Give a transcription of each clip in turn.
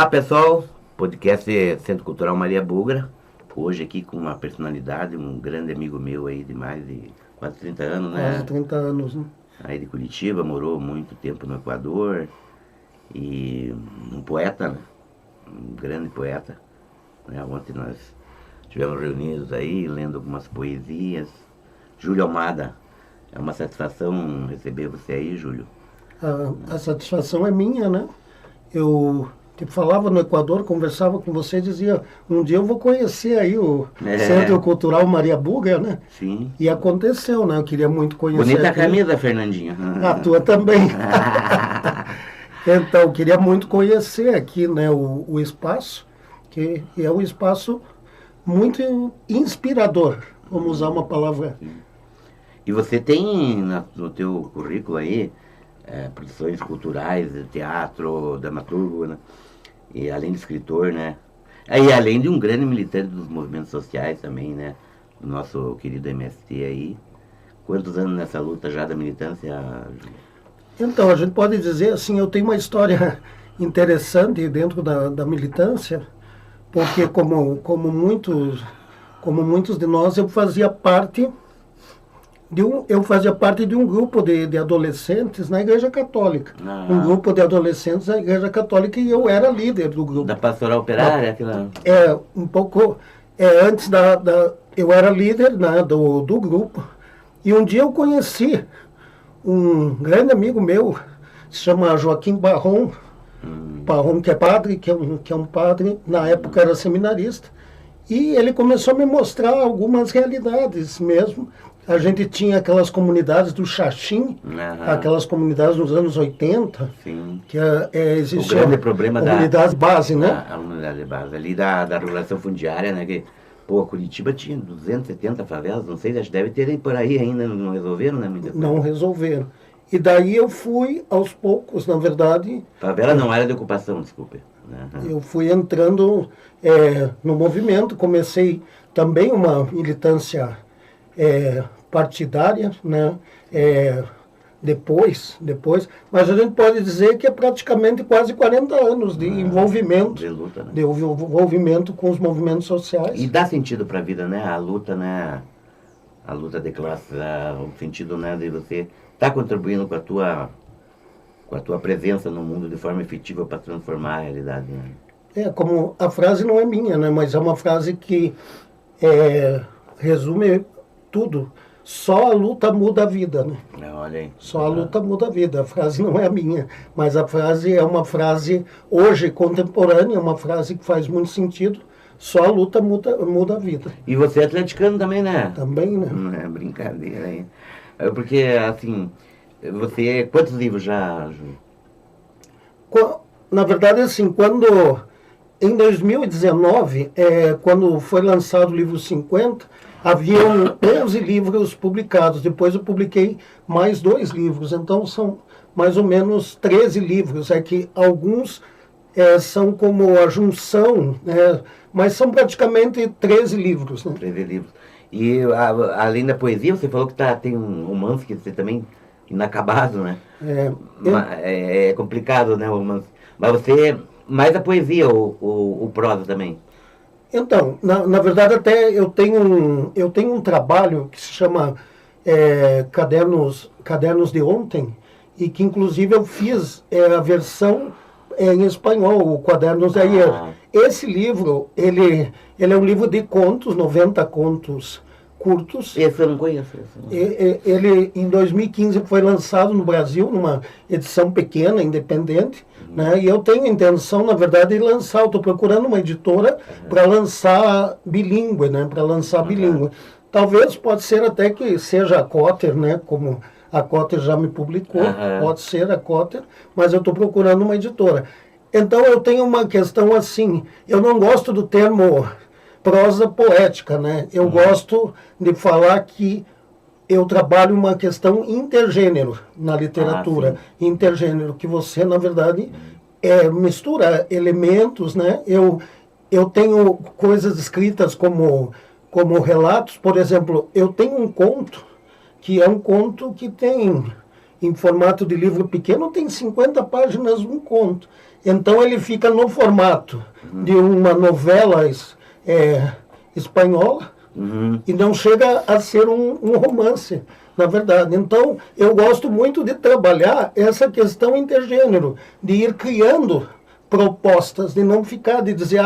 Olá pessoal, podcast Centro Cultural Maria Bugra. Hoje aqui com uma personalidade, um grande amigo meu aí de mais de quase 30 anos, né? Quase 30 anos, né? Aí de Curitiba, morou muito tempo no Equador. E um poeta, né? Um grande poeta, né? Ontem nós estivemos reunidos aí, lendo algumas poesias. Júlio Almada, é uma satisfação receber você aí, Júlio. A satisfação é minha, né? Eu falava no Equador, conversava com você e dizia, um dia eu vou conhecer aí o Centro Cultural Maria Bugra, né? Sim. E aconteceu, né? Eu queria muito conhecer. Bonita aqui. A camisa, Fernandinho. A tua também. Então, eu queria muito conhecer aqui, né, o espaço, que é um espaço muito inspirador, vamos usar uma palavra. E você tem no teu currículo aí produções culturais, teatro, dramaturgo, né? E além de escritor, né? E além de um grande militante dos movimentos sociais também, né? Do nosso querido MST aí. Quantos anos nessa luta já da militância, Júlio? Então, a gente pode dizer assim, eu tenho uma história interessante dentro da militância, porque como muitos de nós, eu fazia parte de um grupo de adolescentes na Igreja Católica. Um grupo de adolescentes na Igreja Católica e eu era líder do grupo. Da pastoral operária? Antes eu era líder, né, do grupo. E um dia eu conheci um grande amigo meu, se chama Joaquim Barron, Barron que é padre, que é um padre, na época era seminarista. E ele começou a me mostrar algumas realidades mesmo. A gente tinha aquelas comunidades do Xaxim, aquelas comunidades dos anos 80, sim, que existia o grande problema comunidade base, né? A comunidade base, ali da regulação fundiária, né? Que, pô, Curitiba tinha 270 favelas, não sei, deve ter por aí ainda, não resolveram, né? Não resolveram. E daí eu fui, aos poucos, na verdade... Favela não era de ocupação, desculpe. Eu fui entrando no movimento, comecei também uma militância partidária, né? Depois, mas a gente pode dizer que é praticamente quase 40 anos de envolvimento, de luta, né? De envolvimento com os movimentos sociais. E dá sentido para a vida, né? A luta, né? A luta de classe, o sentido, né, de você estar contribuindo com a tua presença no mundo de forma efetiva para transformar a realidade, né? Como a frase não é minha, né? Mas é uma frase que resume tudo. Só a luta muda a vida, né? Olha aí. Só a luta muda a vida. A frase não é a minha, mas a frase é uma frase hoje contemporânea, uma frase que faz muito sentido. Só a luta muda a vida. E você é atleticano também, né? Também, né? Não é brincadeira aí. Porque, assim, você... Quantos livros já, Júlio? Na verdade, assim, em 2019, quando foi lançado o livro 50, haviam 11 livros publicados. Depois eu publiquei mais 2 livros. Então, são mais ou menos 13 livros. É que alguns são como a junção, né? Mas são praticamente 13 livros. Né? 13 livros. E além da poesia, você falou que tem um romance que você também inacabado, né? É complicado, né, o romance. Mas você, mais a poesia ou o prosa também? Então, na verdade, até eu tenho um trabalho que se chama Cadernos de Ontem, e que inclusive eu fiz a versão em espanhol, o Cadernos de Ayer. Esse livro, ele é um livro de contos, 90 contos curtos. Esse eu não conheço. Ele, em 2015, foi lançado no Brasil, numa edição pequena, independente, né? E eu tenho intenção, na verdade, de lançar. Eu estou procurando uma editora para lançar bilíngue, né? Para lançar bilíngue. Talvez, pode ser até que seja a Cotter, né? Como a Cotter já me publicou, pode ser a Cotter, mas eu estou procurando uma editora. Então, eu tenho uma questão assim, eu não gosto do termo prosa poética, né? Eu gosto de falar que eu trabalho uma questão intergênero na literatura. Intergênero, que você, na verdade, mistura elementos, né? Eu tenho coisas escritas como relatos. Por exemplo, eu tenho um conto, que é um conto que tem em formato de livro pequeno, tem 50 páginas um conto. Então ele fica no formato de uma novela espanhola e não chega a ser um romance, na verdade. Então eu gosto muito de trabalhar essa questão intergênero, de ir criando propostas, de não ficar, de dizer,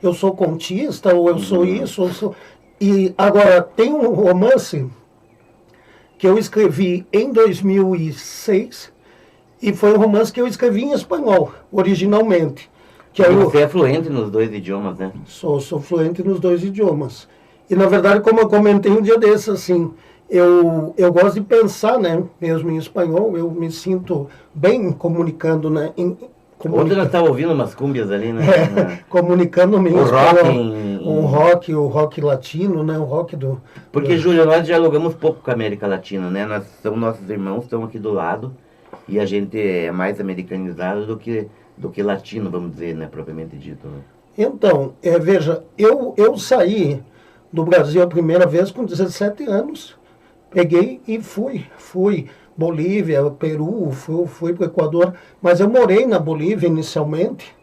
eu sou contista, ou eu sou isso, ou sou... E agora, tem um romance que eu escrevi em 2006, e foi um romance que eu escrevi em espanhol, originalmente. Que você é fluente nos 2 idiomas, né? Sou fluente nos 2 idiomas. E, na verdade, como eu comentei um dia desses, assim, eu gosto de pensar, né, mesmo em espanhol, eu me sinto bem comunicando, né? Ontem nós estávamos ouvindo umas cúmbias ali, né? Comunicando mesmo. O rock latino, né? O rock do... Porque, Júlio, nós dialogamos pouco com a América Latina, né? Nossos irmãos estão aqui do lado e a gente é mais americanizado do que latino, vamos dizer, né? Propriamente dito, né? Então, veja, eu saí do Brasil a primeira vez com 17 anos, peguei e fui Bolívia, Peru, fui para o Equador, mas eu morei na Bolívia inicialmente,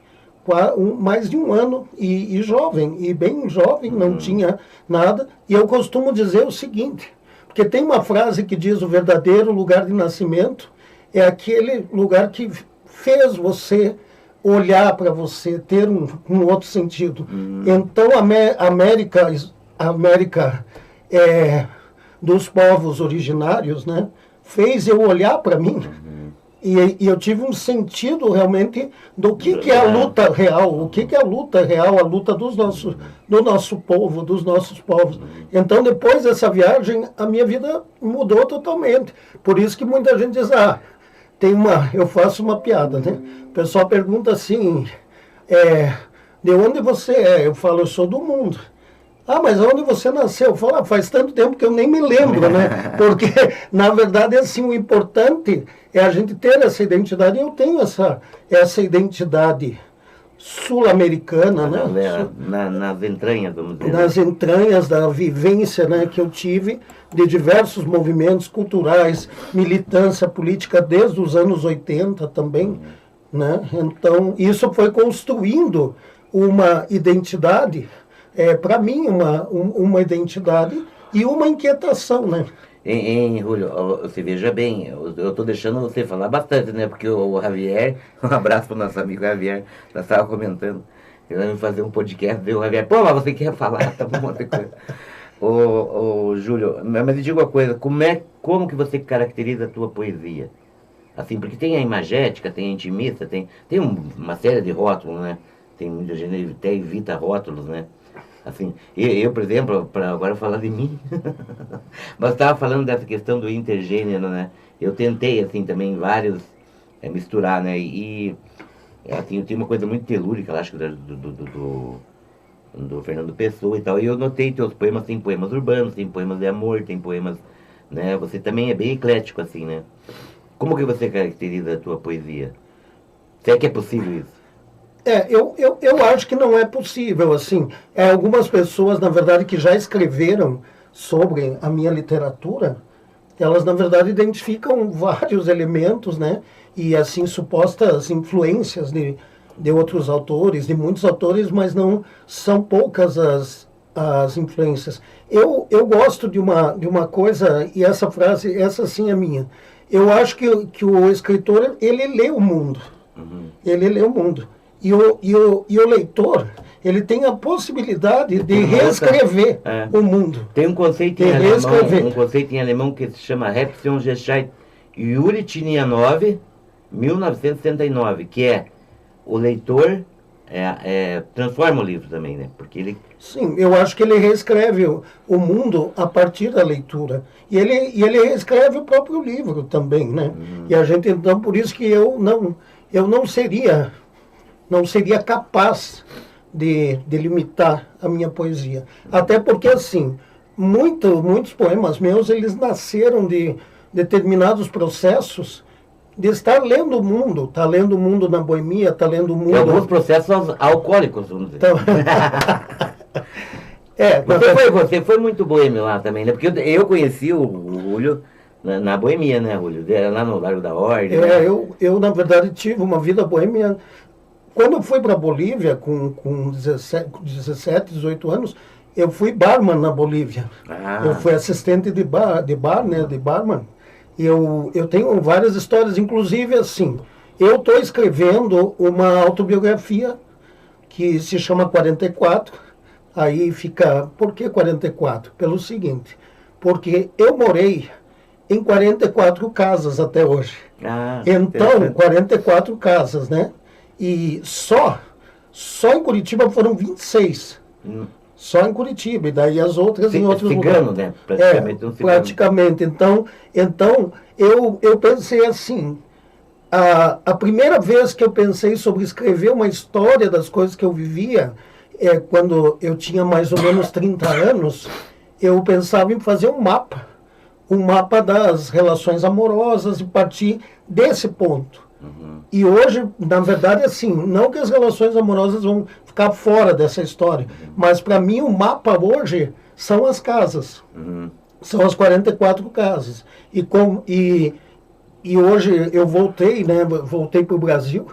mais de um ano, e jovem, e bem jovem, não tinha nada, e eu costumo dizer o seguinte, porque tem uma frase que diz: o verdadeiro lugar de nascimento é aquele lugar que fez você olhar para você, ter um outro sentido. Então a América dos povos originários, né, fez eu olhar para mim e eu tive um sentido realmente do que é a luta real, o que é a luta real, a luta do nosso povo, dos nossos povos. Então, depois dessa viagem, a minha vida mudou totalmente. Por isso que muita gente diz, eu faço uma piada, né? O pessoal pergunta assim, de onde você é? Eu falo, eu sou do mundo. Mas onde você nasceu? Eu falo, faz tanto tempo que eu nem me lembro, né? Porque, na verdade, assim, o importante é a gente ter essa identidade. Eu tenho essa identidade sul-americana, né? Nas entranhas, vamos dizer. Nas entranhas da vivência, né, que eu tive de diversos movimentos culturais, militância política desde os anos 80 também, né? Então, isso foi construindo uma identidade, para mim, uma identidade e uma inquietação, né? Julio, você veja bem, eu estou deixando você falar bastante, né? Porque o Javier, um abraço para o nosso amigo Javier, nós estávamos comentando, ele vai fazer um podcast, veio o Javier, mas você quer falar, tá bom, outra coisa. Júlio, mas me diga uma coisa, como que você caracteriza a tua poesia? Assim, porque tem a imagética, tem a intimista, tem uma série de rótulos, né? Tem muita gente que até evita rótulos, né? Assim, eu, por exemplo, para agora falar de mim, mas estava falando dessa questão do intergênero, né? Eu tentei, assim, também vários misturar, né? E assim, eu tenho uma coisa muito telúrica, eu acho, do Fernando Pessoa e tal. E eu notei teus poemas, tem poemas urbanos, tem poemas de amor, tem poemas, né? Você também é bem eclético, assim, né? Como que você caracteriza a tua poesia? Se é que é possível isso? Eu acho que não é possível, assim. Algumas pessoas, na verdade, que já escreveram sobre a minha literatura, elas, na verdade, identificam vários elementos, né? E, assim, supostas influências de outros autores, de muitos autores, mas não são poucas as influências. Eu gosto de uma coisa, e essa frase, essa sim é minha. Eu acho que o escritor, ele lê o mundo. Ele lê o mundo. E o leitor, ele tem a possibilidade de reescrever o mundo. Tem um conceito em alemão que se chama Reaktionsgescheit Jurichinianov, 1969, que é o leitor transforma o livro também, né? Porque ele... Sim, eu acho que ele reescreve o mundo a partir da leitura. E ele reescreve o próprio livro também, né? E a gente, então, por isso que eu não seria capaz de limitar a minha poesia. Até porque, assim, muitos poemas meus, eles nasceram de determinados processos de estar lendo o mundo. Está lendo o mundo na boemia, está lendo o mundo... E alguns processos alcoólicos, vamos dizer. Então... Você foi muito boêmio lá também, né? Porque eu conheci o Julio na Boemia, né, Rúlio? Lá no Largo da Ordem. Né? Eu, na verdade, tive uma vida boêmia. Quando eu fui para a Bolívia, com 17, 18 anos, eu fui barman na Bolívia. Eu fui assistente de bar, né, de barman. E eu tenho várias histórias, inclusive assim, eu estou escrevendo uma autobiografia que se chama 44. Aí fica, por que 44? Pelo seguinte, porque eu morei em 44 casas até hoje. Então, 44 casas, né? E só em Curitiba foram 26. Só em Curitiba, e daí as outras em outros lugares. Né? Praticamente um cigano. Praticamente. Então eu pensei assim, a primeira vez que eu pensei sobre escrever uma história das coisas que eu vivia, quando eu tinha mais ou menos 30 anos, eu pensava em fazer um mapa das relações amorosas e partir desse ponto. E hoje, na verdade, assim, não que as relações amorosas vão ficar fora dessa história, mas para mim o mapa hoje são as casas. São as 44 casas. E hoje eu voltei, né? Voltei para o Brasil,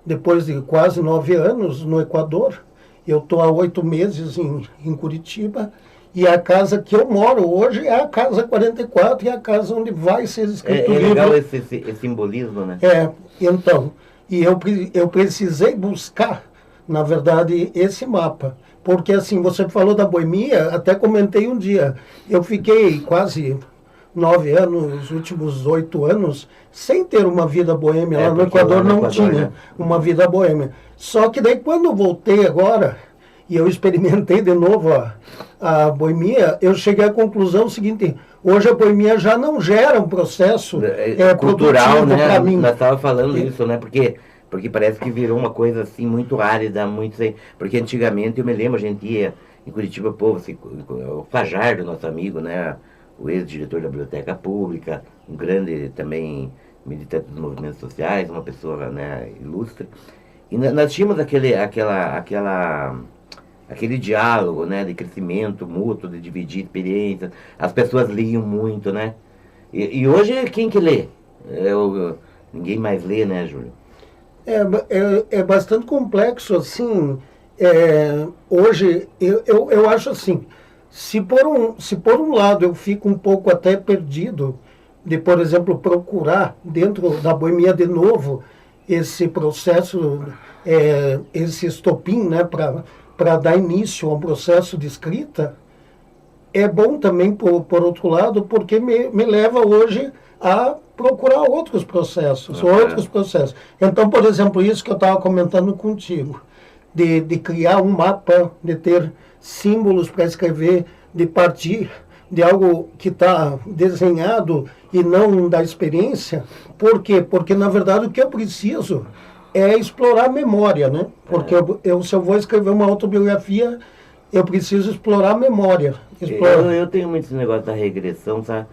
depois de quase 9 anos no Equador. Eu estou há 8 meses em Curitiba. E a casa que eu moro hoje é a casa 44, e é a casa onde vai ser escrito o livro. É legal esse simbolismo, né? Então, e eu precisei buscar, na verdade, esse mapa. Porque, assim, você falou da Boemia, até comentei um dia, eu fiquei quase 9 anos, os últimos 8 anos, sem ter uma vida boêmia. Lá no Equador não tinha uma vida boêmia. Só que daí, quando eu voltei agora, e eu experimentei de novo a boemia, eu cheguei à conclusão seguinte: hoje a boemia já não gera um processo cultural, né? Para mim. Nós estávamos falando isso, né? Porque parece que virou uma coisa assim muito árida, porque antigamente eu me lembro, a gente ia em Curitiba, o Fajardo, nosso amigo, né? O ex-diretor da Biblioteca Pública, um grande também militante dos movimentos sociais, uma pessoa, né, ilustre. E nós tínhamos aquele diálogo, né, de crescimento mútuo, de dividir experiências. As pessoas liam muito, né? E hoje, quem que lê? Ninguém mais lê, né, Júlio? É bastante complexo, assim. Hoje, eu acho assim, se por um lado eu fico um pouco até perdido de, por exemplo, procurar dentro da boemia de novo esse processo, esse estopim, né, para dar início a um processo de escrita, é bom também, por outro lado, porque me leva hoje a procurar outros processos. Então, por exemplo, isso que eu estava comentando contigo, de criar um mapa, de ter símbolos para escrever, de partir de algo que está desenhado e não da experiência. Por quê? Porque, na verdade, o que eu preciso é explorar a memória, né? Porque se eu vou escrever uma autobiografia, eu preciso explorar a memória. Eu tenho muito esse negócio da regressão, sabe?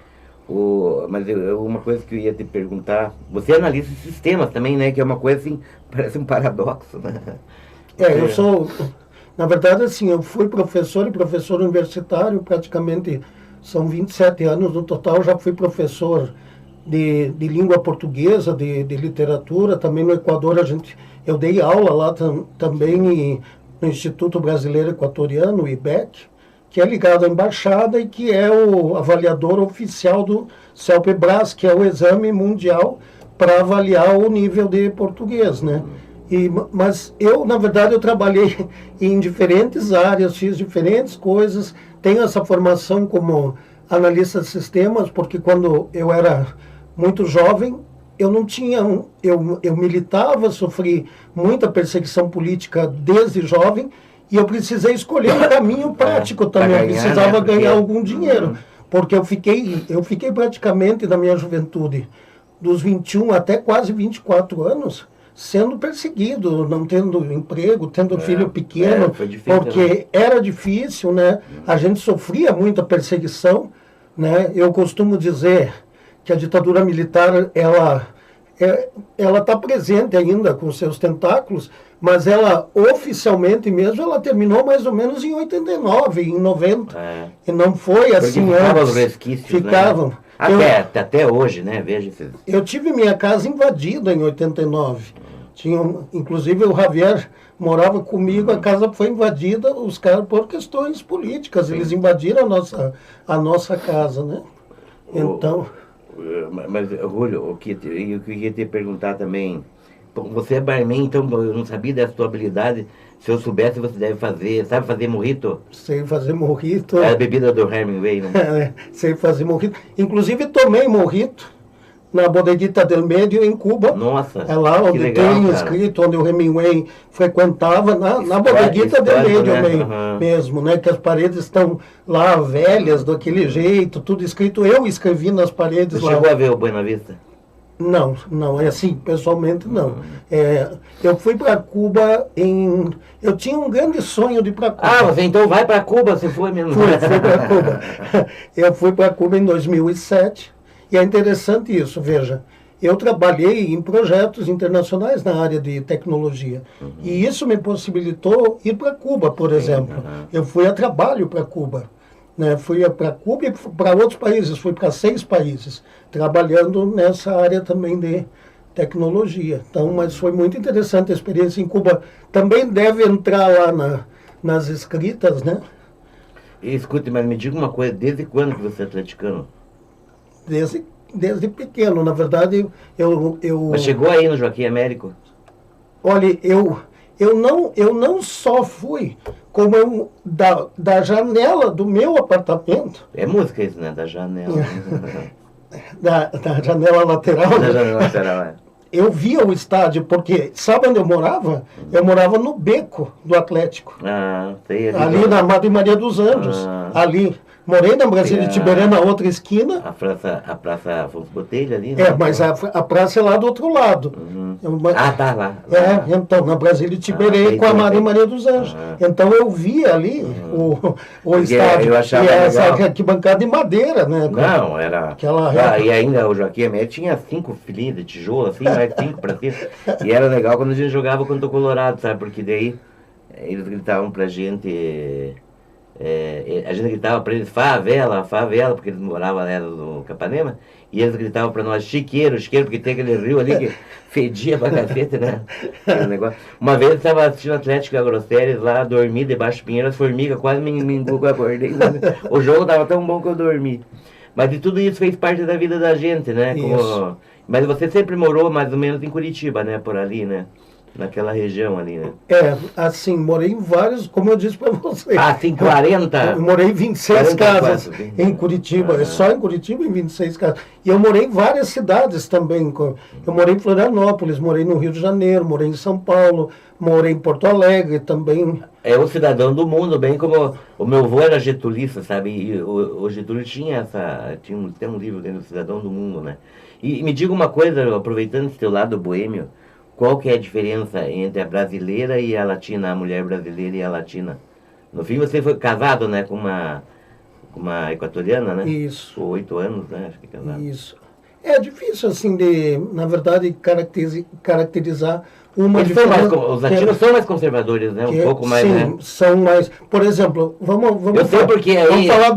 Mas uma coisa que eu ia te perguntar, você analisa sistemas também, né? Que é uma coisa assim, parece um paradoxo, né? Eu sou, na verdade, assim, eu fui professor e professor universitário, praticamente são 27 anos no total, já fui professor de língua portuguesa, de literatura. Também no Equador eu dei aula lá também no Instituto Brasileiro Equatoriano, o IBEC, que é ligado à embaixada e que é o avaliador oficial do CELPE-BRAS, que é o exame mundial para avaliar o nível de português, né? Mas eu, na verdade, eu trabalhei em diferentes áreas, fiz diferentes coisas, tenho essa formação como analista de sistemas, porque quando eu era muito jovem, eu não tinha, eu militava, sofri muita perseguição política desde jovem, e eu precisei escolher um caminho prático também, eu precisava ganhar algum dinheiro, porque eu fiquei praticamente na minha juventude, dos 21 até quase 24 anos, sendo perseguido, não tendo emprego, tendo filho pequeno, difícil, porque né? Era difícil, né? A gente sofria muita perseguição, né? Eu costumo dizer que a ditadura militar, ela está presente ainda com seus tentáculos, mas ela oficialmente mesmo, ela terminou mais ou menos em 89, em 90. E não foi assim ficavam antes. Os resquícios, ficavam. Né? Até hoje, né? Veja. Eu tive minha casa invadida em 89. Inclusive o Javier morava comigo, a casa foi invadida, os caras por questões políticas, eles invadiram a nossa casa, né? Então... Mas, Julio, eu queria te perguntar também, você é barman, então eu não sabia dessa tua habilidade, se eu soubesse você deve fazer, sabe fazer mojito? Sei fazer mojito. É a bebida do Hemingway, né? Sei fazer mojito. Inclusive tomei mojito na Bodeguita del Medio, em Cuba. Nossa, é lá onde legal, tem cara. Escrito, onde o Hemingway frequentava, na Bodeguita del Medio, né? mesmo, né? Que as paredes estão lá velhas, daquele jeito, tudo escrito. Eu escrevi nas paredes Você lá. chegou a ver o Buena Vista? Não, é assim, pessoalmente não. Eu fui para Cuba eu tinha um grande sonho de ir para Cuba. Você então vai para Cuba, você foi mesmo? Fui para Cuba. Eu fui para Cuba em 2007. E é interessante isso, veja, eu trabalhei em projetos internacionais na área de tecnologia. E isso me possibilitou ir para Cuba, por exemplo. Eu fui a trabalho para Cuba. Né? Fui para Cuba e para outros países, fui para 6 países, trabalhando nessa área também de tecnologia. Então, mas foi muito interessante a experiência em Cuba. Também deve entrar lá nas escritas, né? E, escute, mas me diga uma coisa, desde quando que você é atleticano? Desde pequeno, na verdade, eu... Mas chegou aí no Joaquim Américo? Olha, eu não só fui, como da janela do meu apartamento... É música isso, né? Da janela. da janela lateral. Da janela lateral, Eu via o estádio, porque sabe onde eu morava? Eu morava no beco do Atlético. Sei. Ali na Madre Maria dos Anjos. Ali. Morei na Brasília de Tiberê, na outra esquina. A Praça Afonso Botelho ali, né? Mas a praça é lá do outro lado. Tá lá. Então, na Brasília de Tiberê, com a Madre Maria dos Anjos. Então eu via ali o estádio. Eu achava essa arquibancada de madeira, né? Não, era... Aquela e ainda o Joaquim Américo tinha 5 filhinhos de tijolo, assim, mais 5 pra cima. E era legal quando a gente jogava contra o Colorado, sabe? Porque daí eles gritavam pra gente... a gente gritava para eles favela, porque eles moravam lá no Capanema, e eles gritavam para nós chiqueiro, porque tem aquele rio ali que fedia pra cacete, né? Aquele negócio. Uma vez eu estava assistindo Atlético Agrosséries lá, dormi debaixo de pinheiro, as formigas quase me engolou, eu acordei. O jogo estava tão bom que eu dormi. Mas de tudo isso fez parte da vida da gente, né? Mas você sempre morou mais ou menos em Curitiba, né? Por ali, né? Naquela região ali, né? Assim, morei em vários, como eu disse para você. Tem 40? Eu morei em 26 casas em Curitiba, só em Curitiba em 26 casas. E eu morei em várias cidades também. Eu morei em Florianópolis, morei no Rio de Janeiro, morei em São Paulo, morei em Porto Alegre também. É o cidadão do mundo, bem como o meu avô era getulista, sabe? E o Getúlio tinha tem um livro dentro do Cidadão do Mundo, né? E me diga uma coisa, aproveitando esse teu lado boêmio, qual que é a diferença entre a brasileira e a latina, a mulher brasileira e a latina? No fim você foi casado, né, com uma equatoriana, né? Isso. Por 8 anos, né? Acho que casado. Isso. É difícil, assim, na verdade, caracterizar uma diferença. Os latinos são mais conservadores, né? Um pouco mais, sim, né? são mais... Por exemplo, vamos falar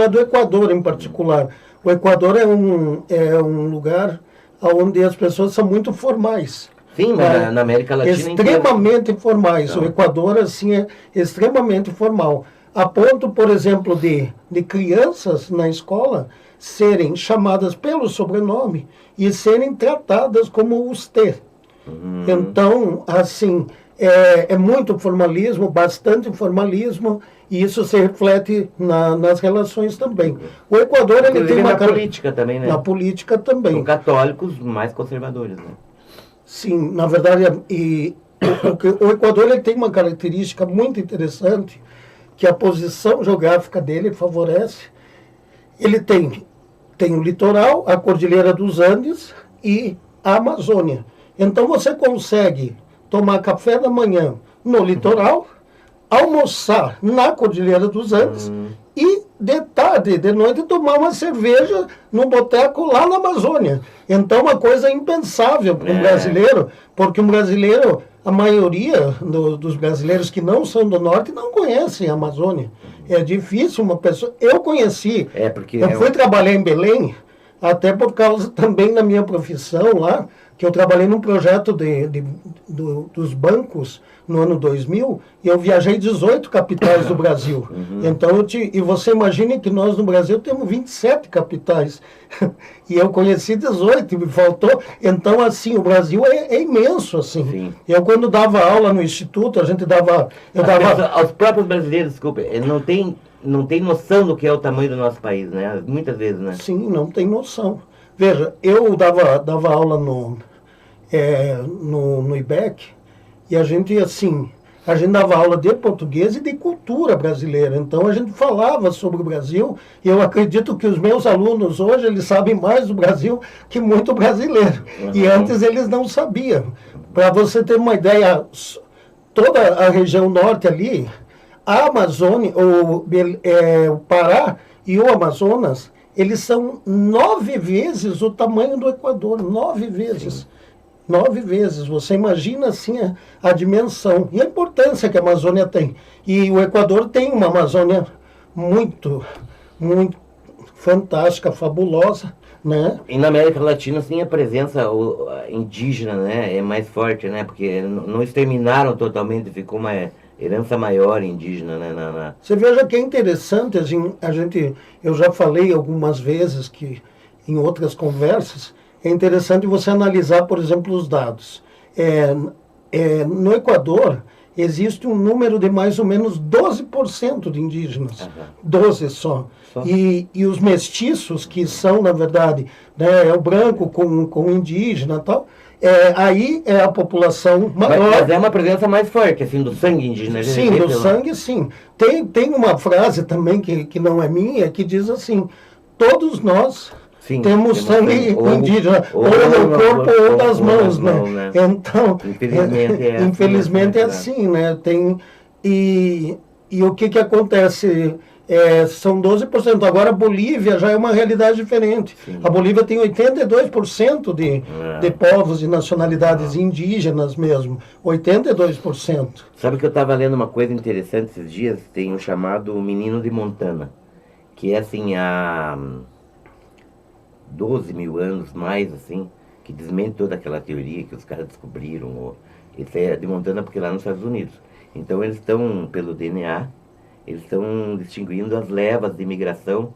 do Equador em particular. O Equador é um lugar onde as pessoas são muito formais. Sim, mas na América Latina extremamente formais. O Equador, assim, é extremamente formal. A ponto, por exemplo, de crianças na escola serem chamadas pelo sobrenome e serem tratadas como usted. Então, assim, é muito formalismo, bastante formalismo, e isso se reflete nas relações também. O Equador, ele tem uma... Na política também, né? Na política também. São católicos mais conservadores, né? Sim, na verdade, o Equador ele tem uma característica muito interessante, que a posição geográfica dele favorece. Ele tem o litoral, a Cordilheira dos Andes e a Amazônia. Então você consegue tomar café da manhã no litoral, almoçar na Cordilheira dos Andes e de tarde, de noite, tomar uma cerveja num boteco lá na Amazônia. Então, uma coisa impensável para um brasileiro, porque um brasileiro, a maioria dos brasileiros que não são do norte não conhecem a Amazônia. É difícil uma pessoa... Eu conheci, eu fui trabalhar em Belém, até por causa também da minha profissão lá, que eu trabalhei num projeto dos bancos no ano 2000, e eu viajei 18 capitais do Brasil. Então, e você imagine que nós no Brasil temos 27 capitais, e eu conheci 18, me faltou. Então, assim, o Brasil é imenso, assim. Sim. Eu, quando dava aula no Instituto, a gente dava... Aos próprios brasileiros, desculpe, não tem noção do que é o tamanho do nosso país, né? Muitas vezes, né? Sim, não tem noção. Veja, eu dava aula no IBEC, e a gente dava aula de português e de cultura brasileira. Então, a gente falava sobre o Brasil, e eu acredito que os meus alunos hoje, eles sabem mais do Brasil que muito brasileiro. E antes eles não sabiam. Para você ter uma ideia, toda a região norte ali, a Amazônia, o Pará e o Amazonas, eles são 9 vezes o tamanho do Equador, 9 vezes. Sim. 9 vezes. Você imagina, assim, a dimensão e a importância que a Amazônia tem. E o Equador tem uma Amazônia muito, muito fantástica, fabulosa, né? E na América Latina, sim, a presença indígena, né, é mais forte, né? Porque não exterminaram totalmente, ficou uma herança maior indígena, né? Você veja que é interessante, eu já falei algumas vezes que em outras conversas, é interessante você analisar, por exemplo, os dados. No Equador, existe um número de mais ou menos 12% de indígenas. 12 só. E os mestiços, que são, na verdade, né, é o branco com indígena e tal, aí é a população maior. Mas é uma presença mais forte, assim, do sangue indígena. Sim, do sangue, sim. Tem uma frase também que não é minha, que diz assim: todos nós... Sim, temos sangue indígena, ou no corpo ou nas mãos, né? Então, infelizmente é assim, né? E o que acontece? São 12%. Agora, a Bolívia já é uma realidade diferente. Sim. A Bolívia tem 82% de povos e nacionalidades indígenas mesmo. 82%. Sabe que eu estava lendo uma coisa interessante esses dias? Tem o chamado Menino de Montana, que é assim, 12 mil anos mais, assim, que desmente toda aquela teoria que os caras descobriram. Isso é de Montana porque lá nos Estados Unidos. Então eles pelo DNA, eles estão distinguindo as levas de imigração,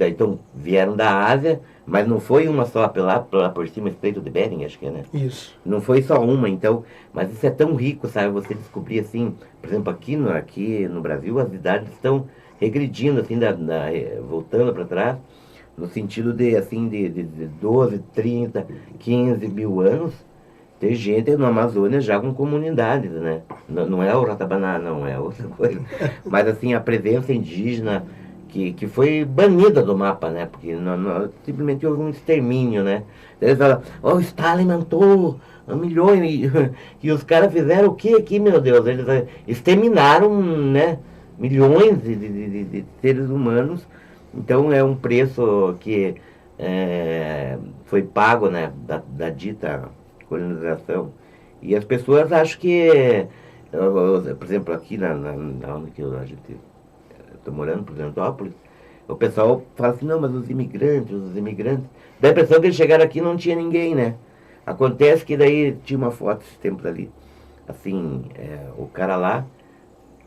então vieram da Ásia, mas não foi uma só, lá por cima, Estreito de Bering, acho que é, né? Isso. Não foi só uma, então, mas isso é tão rico, sabe, você descobrir assim, por exemplo, aqui no Brasil, as idades estão regredindo, assim, voltando para trás, no sentido de 12, 30, 15 mil anos, tem gente na Amazônia já com comunidades, né? Não é o Ratabaná, não é outra coisa. Mas, assim, a presença indígena que foi banida do mapa, né? Porque simplesmente houve um extermínio, né? Eles falam, o Stalin matou milhões, e os caras fizeram o que aqui, meu Deus? Eles exterminaram, né, milhões de seres humanos. Então é um preço que foi pago, né, da dita colonização. E as pessoas acham que, por exemplo, aqui onde que a gente... Estou morando, por Prudentópolis, o pessoal fala assim, não, mas os imigrantes, dá a impressão que eles chegaram aqui e não tinha ninguém, né? Acontece que daí tinha uma foto esses tempos ali, assim, o cara lá,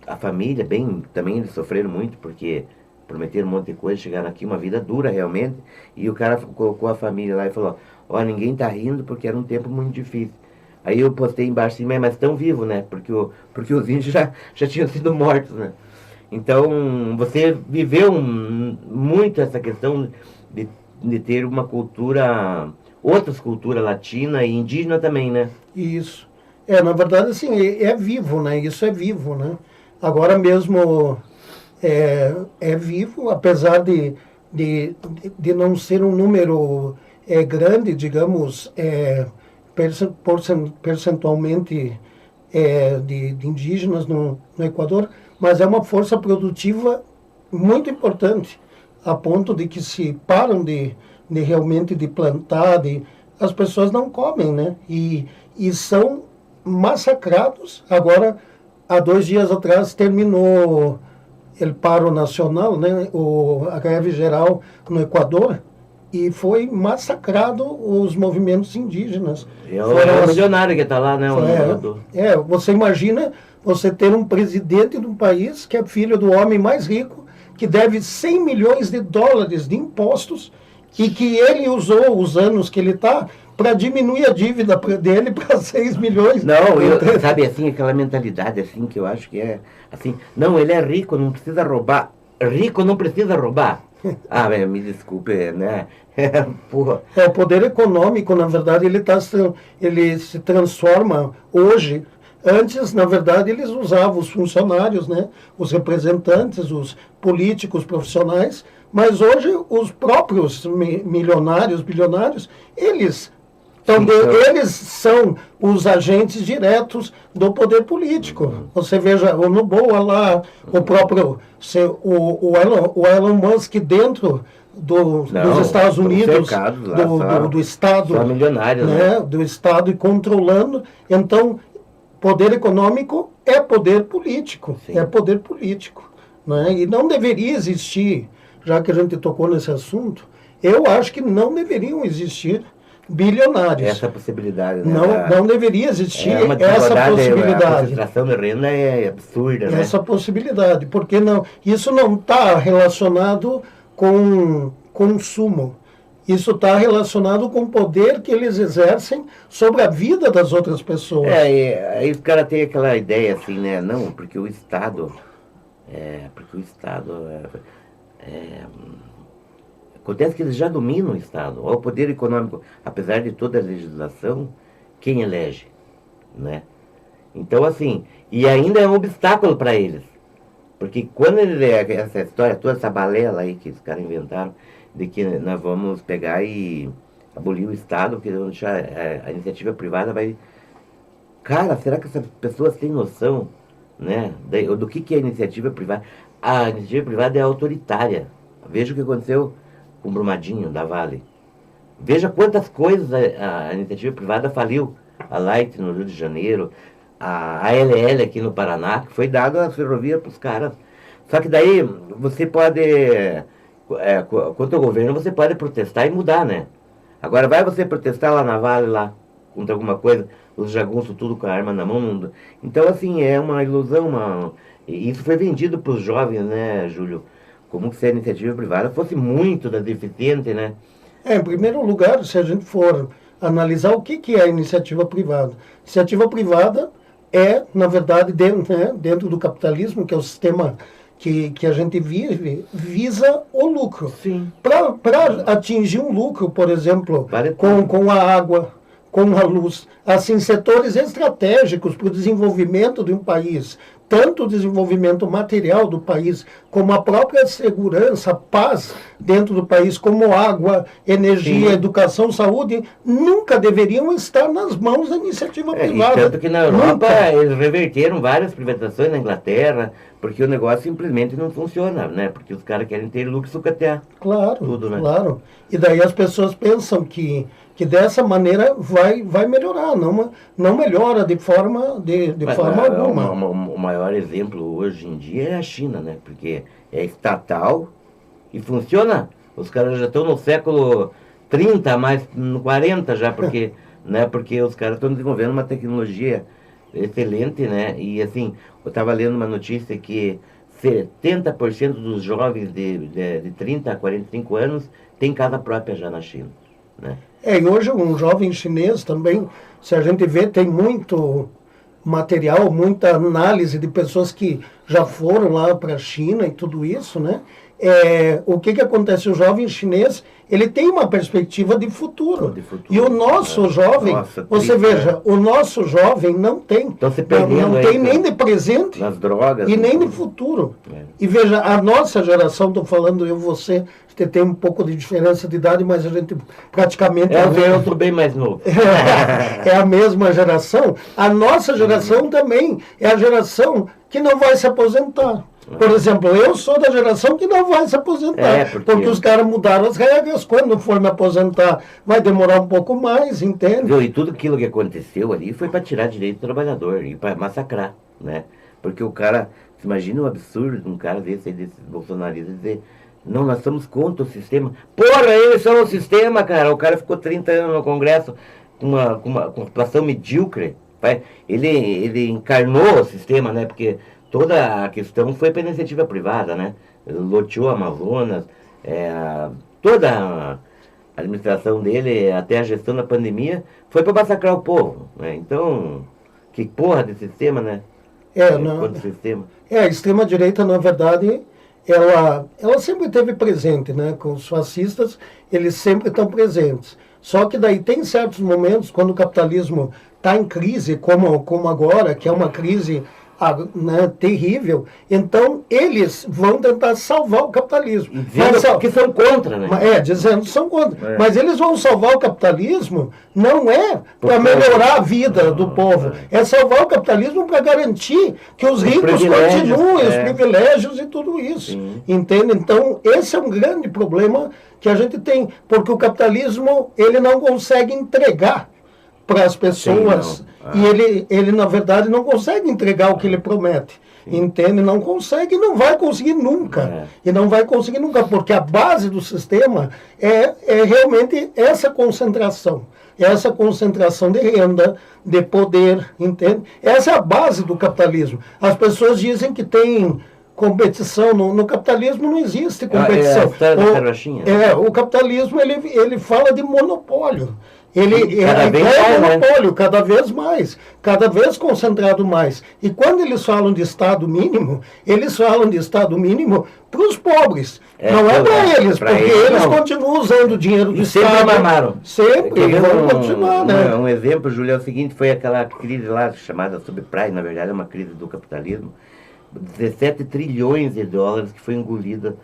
a família, também eles sofreram muito, porque prometeram um monte de coisa, chegaram aqui, uma vida dura realmente, e o cara colocou a família lá e falou, ó, ninguém tá rindo porque era um tempo muito difícil. Aí eu postei embaixo assim, mas estão vivos, né? Porque os índios já tinham sido mortos, né? Então, você viveu muito essa questão de ter uma cultura, outras culturas latina e indígena também, né? Isso. Na verdade, assim, é vivo, né? Isso é vivo, né? Agora mesmo é vivo, apesar de não ser um número grande, digamos, percentualmente de indígenas no Equador, mas é uma força produtiva muito importante, a ponto de que se param de realmente de plantar, as pessoas não comem, né? E são massacrados. Agora, há 2 dias atrás, terminou o paro nacional, né? A greve geral no Equador, e foi massacrado os movimentos indígenas. É o milionário que está lá, né? Você imagina você ter um presidente de um país que é filho do homem mais rico, que deve 100 milhões de dólares de impostos, e que ele usou os anos que ele está para diminuir a dívida dele para 6 milhões. Não, sabe assim, aquela mentalidade assim que eu acho que é assim, não, ele é rico, não precisa roubar. Rico não precisa roubar. Ah, me desculpe, né? Porra. O poder econômico, na verdade, ele se transforma hoje. Antes, na verdade, eles usavam os funcionários, né? Os representantes, os políticos profissionais, mas hoje os próprios milionários, bilionários, eles são os agentes diretos do poder político. Você veja o Noboa lá, o próprio o Elon Musk dentro dos Estados Unidos, do Estado, né? Do Estado, e controlando. Então, poder econômico é poder político. Sim. É poder político. Né? E não deveria existir, já que a gente tocou nesse assunto, eu acho que não deveriam existir bilionários. Essa possibilidade, né? Não deveria existir essa possibilidade. A concentração de renda é absurda, né? Essa possibilidade, porque isso não está relacionado com consumo. Isso está relacionado com o poder que eles exercem sobre a vida das outras pessoas. Aí os caras têm aquela ideia assim, né? Não, porque o Estado... Acontece que eles já dominam o Estado. O poder econômico, apesar de toda a legislação, quem elege, né? Então, assim, e ainda é um obstáculo para eles. Porque quando essa história, toda essa balela aí que os caras inventaram, de que nós vamos pegar e abolir o Estado, porque vamos deixar a iniciativa privada vai... Cara, será que essas pessoas têm noção, né, do que é a iniciativa privada? A iniciativa privada é autoritária. Veja o que aconteceu com o Brumadinho, da Vale. Veja quantas coisas a iniciativa privada faliu. A Light no Rio de Janeiro, a ALL aqui no Paraná, que foi dada a ferrovia para os caras. Só que daí você pode... contra o governo você pode protestar e mudar, né? Agora vai você protestar lá na Vale, lá, contra alguma coisa, os jagunços tudo com a arma na mão. Então, assim, é uma ilusão, isso foi vendido para os jovens, né, Júlio? Como se a iniciativa privada fosse muito deficiente, né? Em primeiro lugar, se a gente for analisar o que é a iniciativa privada. Iniciativa privada é, na verdade, dentro do capitalismo, que é o sistema que a gente vive, visa o lucro. Para atingir um lucro, por exemplo, com a água, com a luz, assim, setores estratégicos para o desenvolvimento de um país, tanto o desenvolvimento material do país, como a própria segurança, paz dentro do país, como água, energia, educação, saúde, nunca deveriam estar nas mãos da iniciativa privada. Tanto que na Europa eles reverteram várias privatizações, na Inglaterra, porque o negócio simplesmente não funciona, né? Porque os caras querem ter lucro e sucatear. Claro, tudo, né? Claro. E daí as pessoas pensam que dessa maneira vai melhorar, não melhora de forma alguma. O maior exemplo hoje em dia é a China, né? Porque é estatal e funciona. Os caras já estão no século 30, mais no 40 já, porque, né? Porque os caras estão desenvolvendo uma tecnologia excelente, né? E assim, eu estava lendo uma notícia que 70% dos jovens de 30 a 45 anos têm casa própria já na China, né? E hoje um jovem chinês também, se a gente vê, tem muito material, muita análise de pessoas que já foram lá para a China e tudo isso, né? o que acontece? O jovem chinês, ele tem uma perspectiva de futuro. E o nosso jovem, você veja, o nosso jovem não tem. Então, se perdendo não tem nem de presente nas drogas, e nem de futuro. E veja, a nossa geração, estou falando eu, você tem um pouco de diferença de idade, mas a gente praticamente... Eu sou bem mais novo. É a mesma geração. A nossa geração também é a geração que não vai se aposentar. Por exemplo, eu sou da geração que não vai se aposentar, porque os caras mudaram as regras. Quando for me aposentar, vai demorar um pouco mais, entende? E tudo aquilo que aconteceu ali foi para tirar direito do trabalhador e para massacrar, né? Porque o cara, você imagina o absurdo de um cara desse bolsonarista dizer: não, nós estamos contra o sistema. Porra, eles são o sistema, cara. O cara ficou 30 anos no Congresso com uma situação medíocre. Ele encarnou o sistema, né? Porque toda a questão foi pela iniciativa privada, né? Loteou Amazonas, toda a administração dele, até a gestão da pandemia, foi para massacrar o povo, né? Então, que porra de sistema, né? A extrema-direita, na verdade, ela sempre esteve presente, né? Com os fascistas, eles sempre estão presentes. Só que daí tem certos momentos, quando o capitalismo está em crise, como agora, que é uma crise... né, terrível, então eles vão tentar salvar o capitalismo. Dizendo que são contra, né? Dizendo que são contra. Mas eles vão salvar o capitalismo não é para melhorar a vida do povo, é salvar o capitalismo para garantir que os ricos continuem, os privilégios e tudo isso. Sim. Entende? Então, esse é um grande problema que a gente tem, porque o capitalismo, ele não consegue entregar para as pessoas. E ele, na verdade, não consegue entregar o que ele promete. Sim. Entende? Não consegue e não vai conseguir nunca. E não vai conseguir nunca, porque a base do sistema é realmente essa concentração de renda, de poder, entende? Essa é a base do capitalismo. As pessoas dizem que tem competição. No capitalismo não existe competição. O capitalismo, ele fala de monopólio. Ele é monopólio, cada vez mais, cada vez concentrado mais. E quando eles falam de Estado mínimo, eles falam de Estado mínimo para os pobres. Não é para eles, porque eles continuam usando o dinheiro do Estado. Sempre mamaram. Sempre, eles vão continuar, né? Um exemplo, Júlio, é o seguinte: foi aquela crise lá chamada subprime, na verdade é uma crise do capitalismo, 17 trilhões de dólares que foi engolida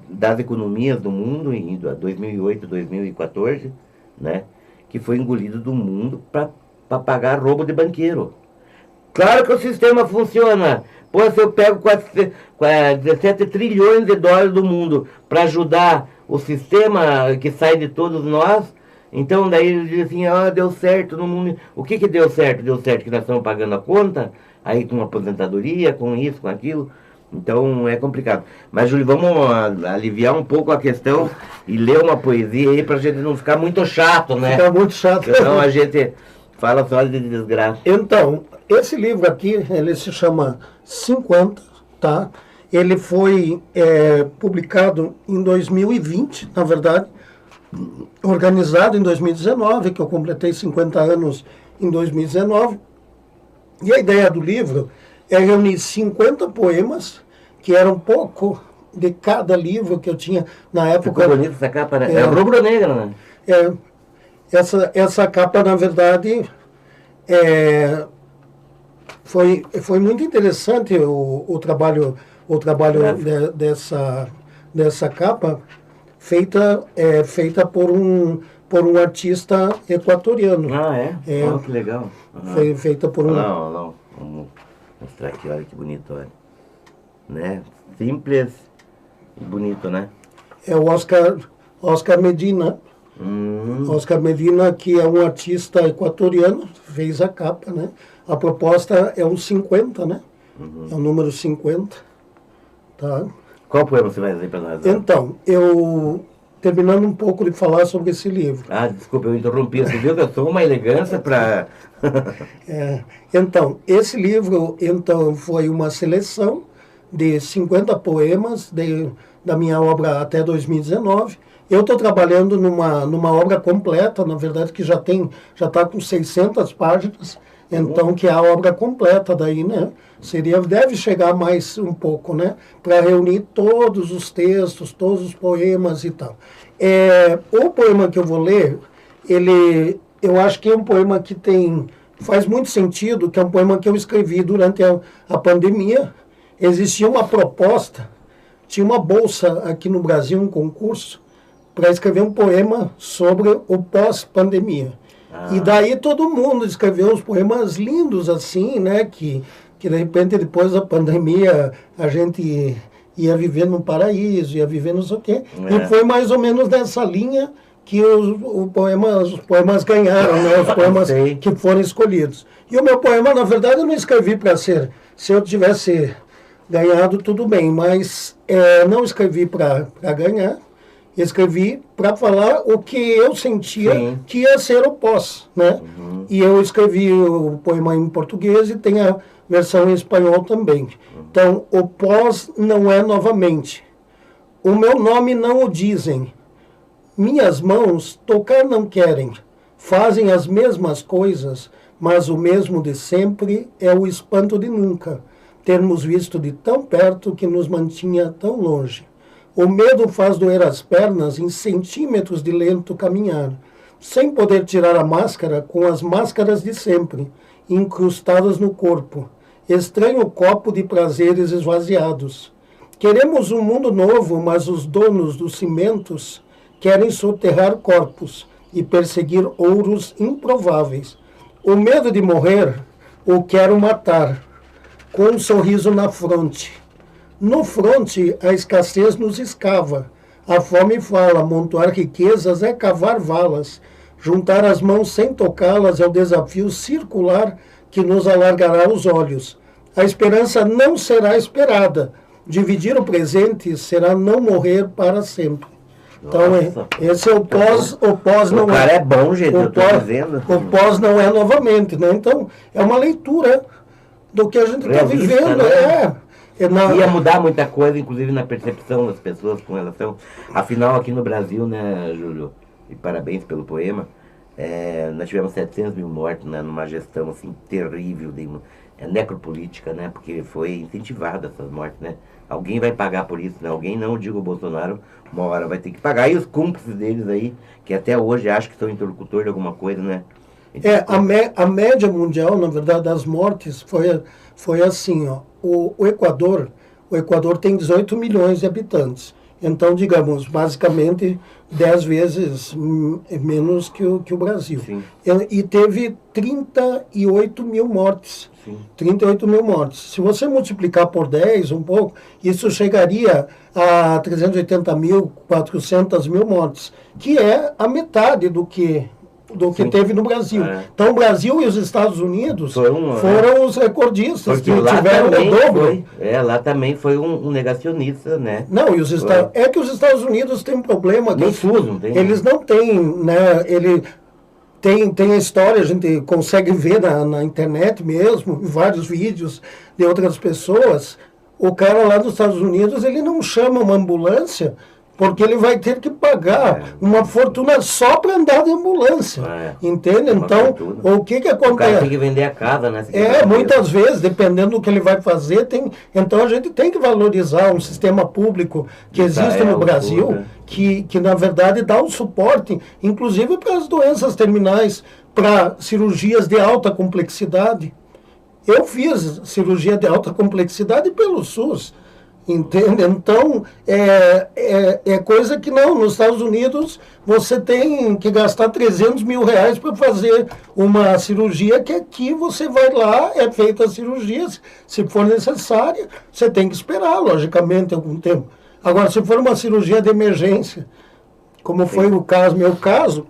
das economias do mundo em 2008, 2014, né? Que foi engolido do mundo para pagar roubo de banqueiro. Claro que o sistema funciona. Pô, se eu pego 17 trilhões de dólares do mundo para ajudar o sistema que sai de todos nós, então daí eles dizem assim, deu certo no mundo. O que deu certo? Deu certo que nós estamos pagando a conta, aí com aposentadoria, com isso, com aquilo. Então é complicado. Mas, Júlio, vamos aliviar um pouco a questão e ler uma poesia aí pra gente não ficar muito chato, né? Fica muito chato. Então a gente fala só de desgraça. Então, esse livro aqui, ele se chama 50, tá? Ele foi publicado em 2020, na verdade, organizado em 2019, que eu completei 50 anos em 2019. E a ideia do livro é reunir 50 poemas, que era um pouco de cada livro que eu tinha na época. Ficou bonito essa capa, né? É rubro-negra, né? Essa capa, na verdade, foi muito interessante o trabalho dessa capa, feita por um artista equatoriano. Que legal. Foi feita por um... Não. Vamos mostrar aqui, olha que bonito, olha. Né? Simples e bonito, né? É o Oscar Medina. Oscar Medina, que é um artista equatoriano, fez a capa, né? A proposta é um 50, né? É o número 50. Tá? Qual poema você vai ler para nós? Então, terminando um pouco de falar sobre esse livro. Desculpa, eu interrompi. Você viu que eu sou uma elegância para... Então, esse livro foi uma seleção de 50 poemas da minha obra até 2019. Eu estou trabalhando numa obra completa, na verdade, que já está com 600 páginas. Então, que é a obra completa daí, né? Deve chegar mais um pouco, né? Para reunir todos os textos, todos os poemas e tal. O poema que eu vou ler, eu acho que é um poema que faz muito sentido, que é um poema que eu escrevi durante a pandemia. Existia uma proposta, tinha uma bolsa aqui no Brasil, um concurso, para escrever um poema sobre o pós-pandemia. E daí todo mundo escreveu uns poemas lindos assim, né? Que de repente depois da pandemia a gente ia viver num paraíso, ia viver não sei o quê. E foi mais ou menos nessa linha que os poemas ganharam, né? Os poemas que foram escolhidos. E o meu poema, na verdade, eu não escrevi para ser... Se eu tivesse ganhado, tudo bem, mas não escrevi para ganhar. Escrevi para falar o que eu sentia que ia ser o pós, né? E eu escrevi o poema em português e tem a versão em espanhol também. Então, o pós não é novamente. O meu nome não o dizem. Minhas mãos tocar não querem. Fazem as mesmas coisas, mas o mesmo de sempre é o espanto de nunca. Termos visto de tão perto que nos mantinha tão longe. O medo faz doer as pernas em centímetros de lento caminhar, sem poder tirar a máscara com as máscaras de sempre, incrustadas no corpo. Estranho copo de prazeres esvaziados. Queremos um mundo novo, mas os donos dos cimentos querem soterrar corpos e perseguir ouros improváveis. O medo de morrer o quero matar, com um sorriso na fronte. No fronte, a escassez nos escava. A fome fala, amontoar riquezas é cavar valas. Juntar as mãos sem tocá-las é o desafio circular que nos alargará os olhos. A esperança não será esperada. Dividir o presente será não morrer para sempre. Então, esse é o pós. O pós não cara é bom, gente, eu estou dizendo. O pós não é novamente, né? Então, é uma leitura do que a gente está vivendo. Né? Ia mudar muita coisa, inclusive na percepção das pessoas com relação... Afinal, aqui no Brasil, né, Júlio, e parabéns pelo poema, nós tivemos 700 mil mortos, né, numa gestão assim, terrível, necropolítica, né, porque foi incentivada essas mortes, né. Alguém vai pagar por isso, né, alguém, não digo o Bolsonaro, uma hora vai ter que pagar. E os cúmplices deles aí, que até hoje acham que são interlocutores de alguma coisa, né. A média mundial, na verdade, das mortes foi assim, ó. O Equador tem 18 milhões de habitantes. Então, digamos, basicamente 10 vezes menos que o Brasil. E teve 38 mil mortes. 38 mil mortes. Se você multiplicar por 10 um pouco, isso chegaria a 380 mil, 400 mil mortes, que é a metade do que teve no Brasil. Então, o Brasil e os Estados Unidos foram os recordistas que tiveram o dobro. Lá também foi um negacionista, né? Não, e que os Estados Unidos têm um problema. Nem SUS, não tem. Eles não têm, né? Tem a história, a gente consegue ver na internet mesmo, em vários vídeos de outras pessoas. O cara lá dos Estados Unidos, ele não chama uma ambulância, porque ele vai ter que pagar uma fortuna só para andar de ambulância. Entende? Então, o que acontece? O cara tem que vender a casa, né? Muitas vezes, dependendo do que ele vai fazer, então a gente tem que valorizar um sistema público que existe no Brasil, que na verdade dá um suporte, inclusive para as doenças terminais, para cirurgias de alta complexidade. Eu fiz cirurgia de alta complexidade pelo SUS. Entende? Então, é coisa que não. Nos Estados Unidos, você tem que gastar 300 mil reais para fazer uma cirurgia, que aqui você vai lá, é feita a cirurgia, se for necessária, você tem que esperar, logicamente, algum tempo. Agora, se for uma cirurgia de emergência, como foi o meu caso,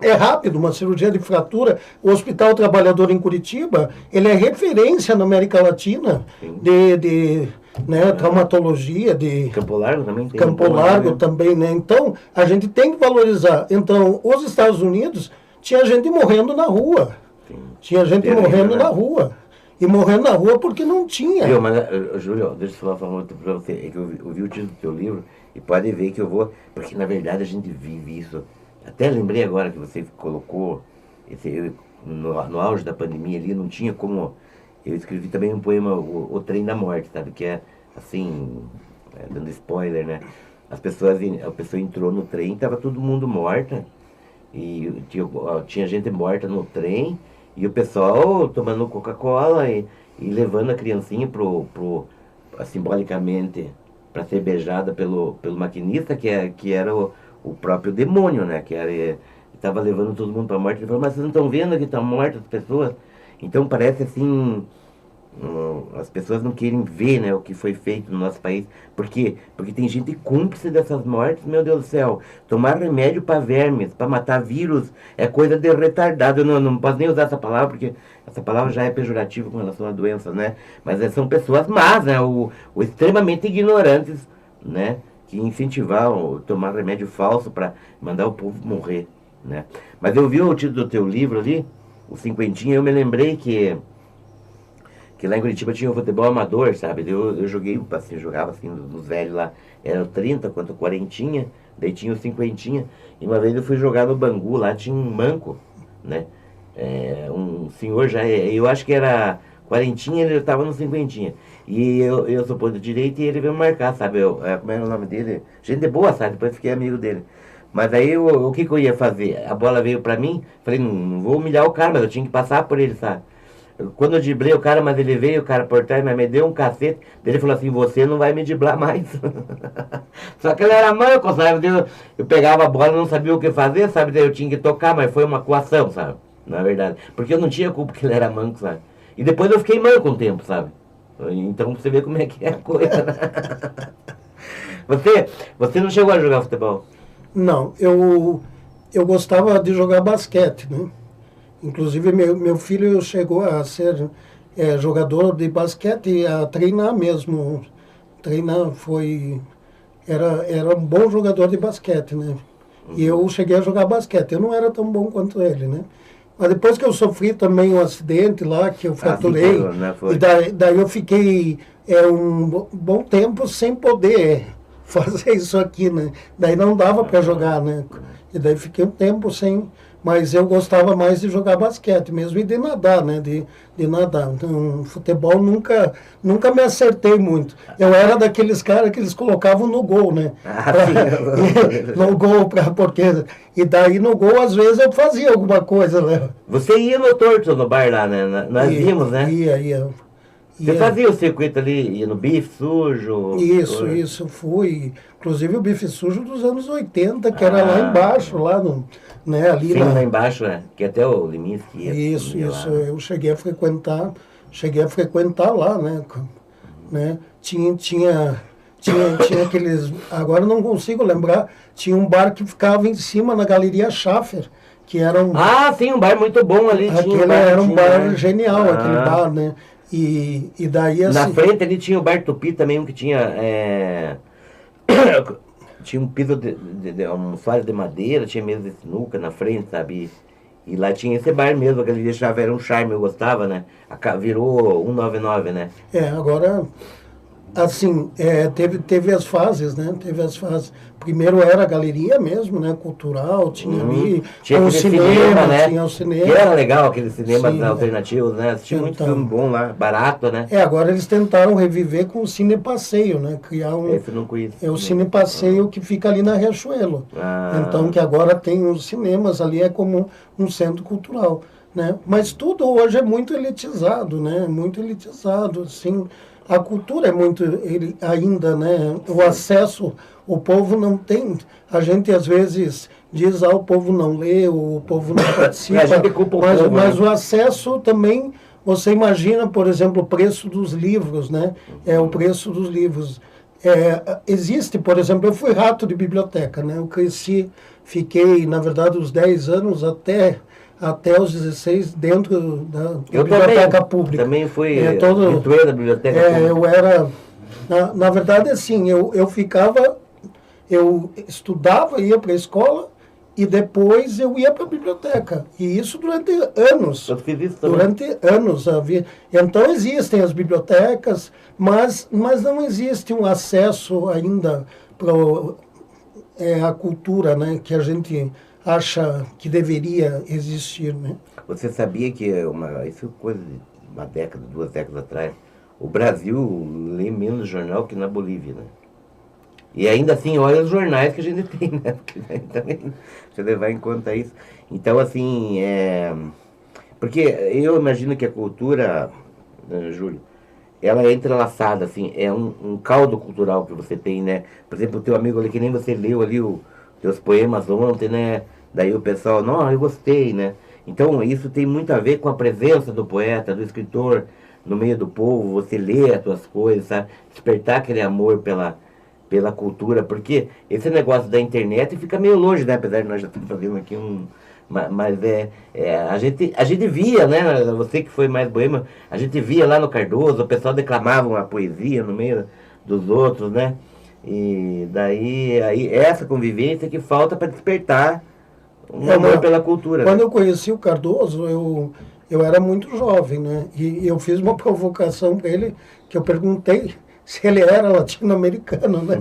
é rápido, uma cirurgia de fratura. O Hospital Trabalhador em Curitiba, ele é referência na América Latina né, traumatologia, de Campo Largo também tem. Campo Largo também, né? Então, a gente tem que valorizar. Então, os Estados Unidos, tinha gente morrendo na rua. Tinha gente morrendo na rua. E morrendo na rua porque não tinha. Júlio, deixa eu falar uma coisa pra você. É que eu vi o título do teu livro e pode ver que eu vou... Porque, na verdade, a gente vive isso. Até lembrei agora que você colocou... no auge da pandemia ali, não tinha como... Eu escrevi também um poema, o Trem da Morte, sabe? Que é, assim, dando spoiler, né? A pessoa entrou no trem, tava todo mundo morta, e tinha gente morta no trem, e o pessoal tomando Coca-Cola e levando a criancinha simbolicamente para ser beijada pelo maquinista, que era o próprio demônio, né? Que estava levando todo mundo para a morte. Ele falou, mas vocês não estão vendo que estão mortas as pessoas? Então parece assim, as pessoas não querem ver, né, o que foi feito no nosso país. Por quê? Porque tem gente cúmplice dessas mortes, meu Deus do céu. Tomar remédio para vermes, para matar vírus, é coisa de retardado. Eu não posso nem usar essa palavra, porque essa palavra já é pejorativa com relação à doença, né? Mas são pessoas más, né? O extremamente ignorantes, né? Que incentivavam tomar remédio falso para mandar o povo morrer, né? Mas eu vi o título do teu livro ali, o Cinquentinha, eu me lembrei que lá em Curitiba tinha o futebol amador, sabe? Eu joguei, assim, jogava assim, nos velhos lá, era o 30 quanto o 40, daí tinha o 50, e uma vez eu fui jogar no Bangu, lá tinha um manco, né? Um senhor já, eu acho que era 40, ele estava no 50, e eu sou ponto direito e ele veio marcar, sabe? Como era o nome dele? Gente boa, sabe? Depois fiquei amigo dele. Mas aí o que eu ia fazer? A bola veio pra mim, falei, não vou humilhar o cara, mas eu tinha que passar por ele, sabe? Quando eu driblei o cara, mas ele veio, o cara por trás, mas me deu um cacete. Ele falou assim, você não vai me driblar mais. Só que ele era manco, sabe? Eu pegava a bola, não sabia o que fazer, sabe? Daí eu tinha que tocar, mas foi uma coação, sabe? Na verdade. Porque eu não tinha culpa que ele era manco, sabe? E depois eu fiquei manco um tempo, sabe? Então você vê como é que é a coisa, né? Você não chegou a jogar futebol? Não, eu gostava de jogar basquete, né? Inclusive, meu filho chegou a ser jogador de basquete e a treinar mesmo. Treinar era um bom jogador de basquete, né? E eu cheguei a jogar basquete. Eu não era tão bom quanto ele, né? Mas depois que eu sofri também um acidente lá, que eu fraturei, e daí eu fiquei um bom tempo sem poder fazer isso aqui, né? Daí não dava para jogar, né? E daí fiquei um tempo sem... Mas eu gostava mais de jogar basquete mesmo e de nadar, né? De nadar. Então, futebol nunca me acertei muito. Eu era daqueles caras que eles colocavam no gol, né? No gol, porque... E daí no gol, às vezes, eu fazia alguma coisa, né? Você ia no Torto, no bar lá, né? Nós vimos, né? Ia. Você fazia o circuito ali, ia no Bife Sujo? Isso, fui. Inclusive o Bife Sujo dos anos 80, que era lá embaixo, lá no... Né, ali lá embaixo, né? Que até o Leminski ia. Isso. Eu cheguei a frequentar lá, né? Tinha aqueles... Agora não consigo lembrar. Tinha um bar que ficava em cima na Galeria Schaffer, que era um... Ah, sim, um bar muito bom ali. Era um bar genial, aquele bar, né? E daí assim... Na frente ali tinha o Bar Tupi também, um que tinha... Tinha um piso de almofada de madeira, tinha mesa de sinuca na frente, sabe? E lá tinha esse bar mesmo, que ele deixava, era um charme, eu gostava, né? Virou 199, né? Agora, assim, teve as fases, né? Teve as fases. Primeiro era a galeria mesmo, né? Cultural, tinha ali... Tinha o cinema, né? Tinha o cinema. Que era legal, aqueles cinemas alternativos, né? Tinha muito filme bom lá, barato, né? Agora eles tentaram reviver com o Cine Passeio, né? Criar Esse eu não conheço. É o Cine Passeio que fica ali na Riachuelo. Então, que agora tem os cinemas ali, é como um centro cultural, né? Mas tudo hoje é muito elitizado, né? Muito elitizado, assim... A cultura é muito, ainda, né? O acesso, o povo não tem. A gente às vezes diz, o povo não lê, o povo não participa. A gente culpa o povo, mas o acesso também, você imagina, por exemplo, o preço dos livros, né? O preço dos livros. Existe, por exemplo, eu fui rato de biblioteca, né? Eu cresci, fiquei, na verdade, os 10 anos até os 16 dentro da biblioteca pública. Também fui da biblioteca pública. Eu era, na verdade, assim, eu estudava, ia para a escola e depois eu ia para a biblioteca. E isso durante anos. Eu fiz isso também. Durante anos. Então existem as bibliotecas, mas não existe um acesso ainda para a cultura, né, que a gente acha que deveria existir, né? Você sabia que, isso é coisa de uma década, 2 décadas atrás, o Brasil lê menos jornal que na Bolívia, né? E ainda assim, olha os jornais que a gente tem, né? Porque também, você levar em conta isso. Então, assim, porque eu imagino que a cultura, Júlio, ela é entrelaçada, assim, é um caldo cultural que você tem, né? Por exemplo, o teu amigo ali, que nem você leu ali os teus poemas ontem, né? Daí o pessoal, não, eu gostei, né? Então, isso tem muito a ver com a presença do poeta, do escritor no meio do povo, você lê as tuas coisas, sabe? Despertar aquele amor pela cultura, porque esse negócio da internet fica meio longe, né? Apesar de nós já estamos fazendo aqui mas a gente via, né? Você que foi mais boêmio, a gente via lá no Cardoso, o pessoal declamava uma poesia no meio dos outros, né? E daí essa convivência que falta para despertar um amor pela cultura. Quando né? eu conheci o Cardoso, eu era muito jovem, né? E eu fiz uma provocação para ele, que eu perguntei se ele era latino-americano, né?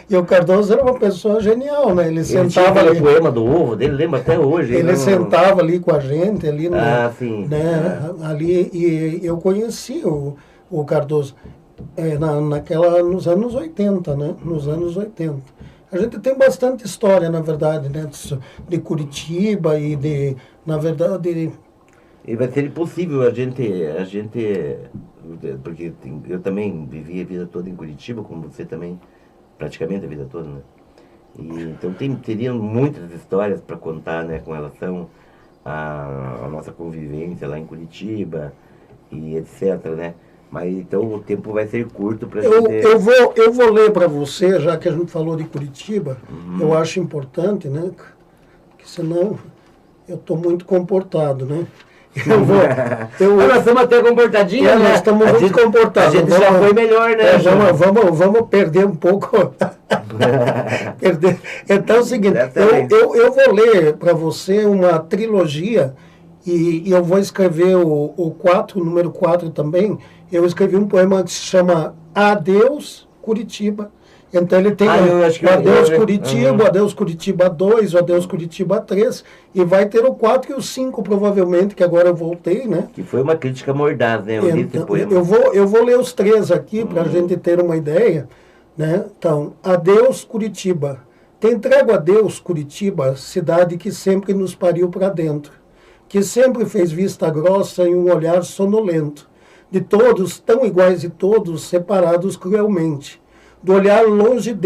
e o Cardoso era uma pessoa genial, né? Ele sentava tinha ali, o poema do ovo dele, lembra até hoje. ele sentava ali com a gente, ali, sim. né? Ali, e eu conheci o Cardoso nos anos 80, né? Nos anos 80. A gente tem bastante história, na verdade, né? De Curitiba e na verdade... E vai ser impossível a gente, porque eu também vivi a vida toda em Curitiba, como você também, praticamente a vida toda, né? Então teriam muitas histórias para contar, né, com relação à nossa convivência lá em Curitiba e etc, né? Mas então o tempo vai ser curto para gente... Eu vou ler para você, já que a gente falou de Curitiba, eu acho importante, né? Que senão eu estou muito comportado, né? Nós estamos até comportadinhos, né? Nós estamos muito comportados. A gente já foi melhor, né? Vamos perder um pouco. Então é o seguinte, eu vou ler para você uma trilogia e eu vou escrever o número 4 também. Eu escrevi um poema que se chama Adeus, Curitiba. Então ele tem o Adeus Curitiba, o Adeus Curitiba 2, o Adeus Curitiba 3, e vai ter o 4 e o 5 provavelmente, que agora eu voltei, né? Que foi uma crítica mordaz, né? Eu vou ler os 3 aqui para a gente ter uma ideia, né? Então, Adeus Curitiba. Te entrego a Deus Curitiba, cidade que sempre nos pariu para dentro, que sempre fez vista grossa e um olhar sonolento, de todos tão iguais e todos separados cruelmente, do olhar longe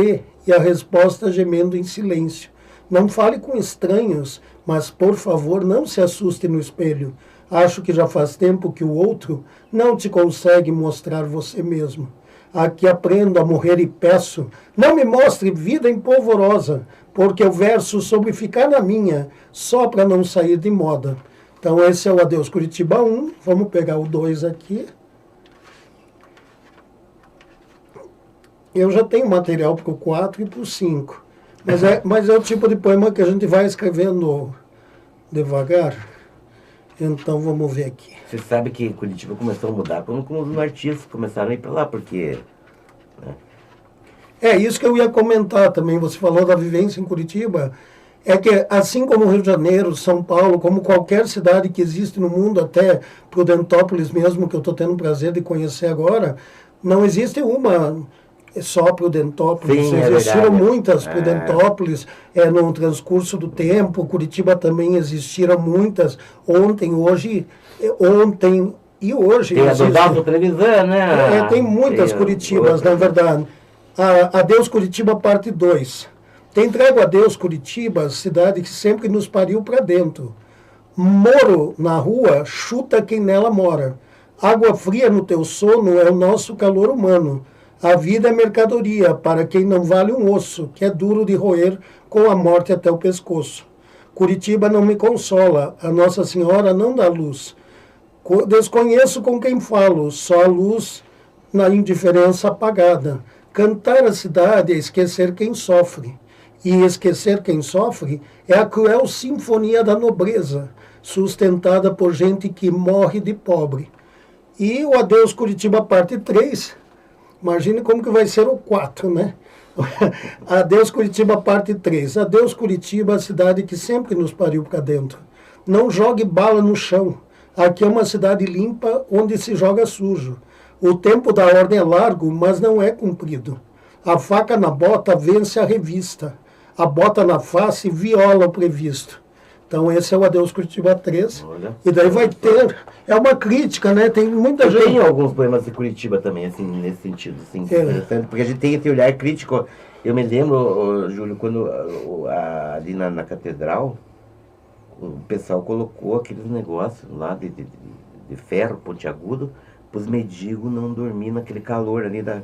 e a resposta gemendo em silêncio. Não fale com estranhos, mas, por favor, não se assuste no espelho. Acho que já faz tempo que o outro não te consegue mostrar você mesmo. Aqui aprendo a morrer e peço, não me mostre vida empolvorosa, porque eu verso sobre ficar na minha, só para não sair de moda. Então esse é o Adeus Curitiba 1, vamos pegar o 2 aqui. Eu já tenho material para o 4 e para o 5. Mas é o tipo de poema que a gente vai escrevendo devagar. Então vamos ver aqui. Você sabe que Curitiba começou a mudar quando os artistas começaram a ir para lá, porque... Né? É isso que eu ia comentar também. Você falou da vivência em Curitiba. É que assim como Rio de Janeiro, São Paulo, como qualquer cidade que existe no mundo, até Prudentópolis mesmo, que eu estou tendo o prazer de conhecer agora, não existe uma... só Prudentópolis, existiram muitas Prudentópolis no transcurso do tempo. Curitiba também existiram muitas, ontem e hoje. Tem a do Dalto Trevisan, né? Tem muitas Curitibas, na verdade. Adeus Curitiba, parte 2. Te entrego a Deus Curitiba, cidade que sempre nos pariu para dentro. Moro na rua, chuta quem nela mora. Água fria no teu sono é o nosso calor humano. A vida é mercadoria para quem não vale um osso, que é duro de roer com a morte até o pescoço. Curitiba não me consola, a Nossa Senhora não dá luz. Desconheço com quem falo, só a luz na indiferença apagada. Cantar a cidade é esquecer quem sofre. E esquecer quem sofre é a cruel sinfonia da nobreza, sustentada por gente que morre de pobre. E o Adeus Curitiba, parte 3... Imagine como que vai ser o 4, né? Adeus Curitiba, parte 3. Adeus Curitiba, a cidade que sempre nos pariu para dentro. Não jogue bala no chão. Aqui é uma cidade limpa onde se joga sujo. O tempo da ordem é largo, mas não é cumprido. A faca na bota vence a revista. A bota na face viola o previsto. Então esse é o Adeus Curitiba 3. Olha. E daí vai ter... É uma crítica, né? Tem muita gente... Tem alguns poemas de Curitiba também, assim, nesse sentido, assim, interessante, porque a gente tem esse olhar crítico. Eu me lembro, Júlio, quando ali na catedral, o pessoal colocou aqueles negócios lá de ferro pontiagudo para os mendigos não dormir naquele calor ali da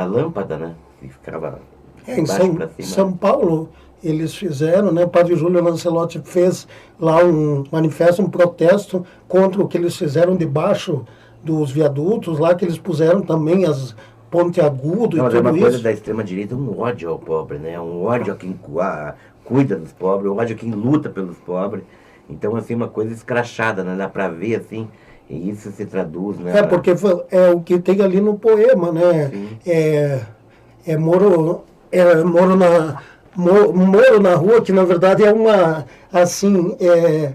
lâmpada, né? Que ficava em baixo para cima. São Paulo, eles fizeram, né? O padre Júlio Lancelotti fez lá um manifesto, um protesto contra o que eles fizeram debaixo dos viadutos, lá que eles puseram também as pontiagudo e tudo isso. É uma coisa da extrema-direita, um ódio ao pobre, né? Um ódio a quem cuida dos pobres, um ódio a quem luta pelos pobres. Então, assim, uma coisa escrachada, né? Dá para ver, assim, e isso se traduz, né? Porque é o que tem ali no poema, né? Sim. Moro na rua, que na verdade é uma, assim, é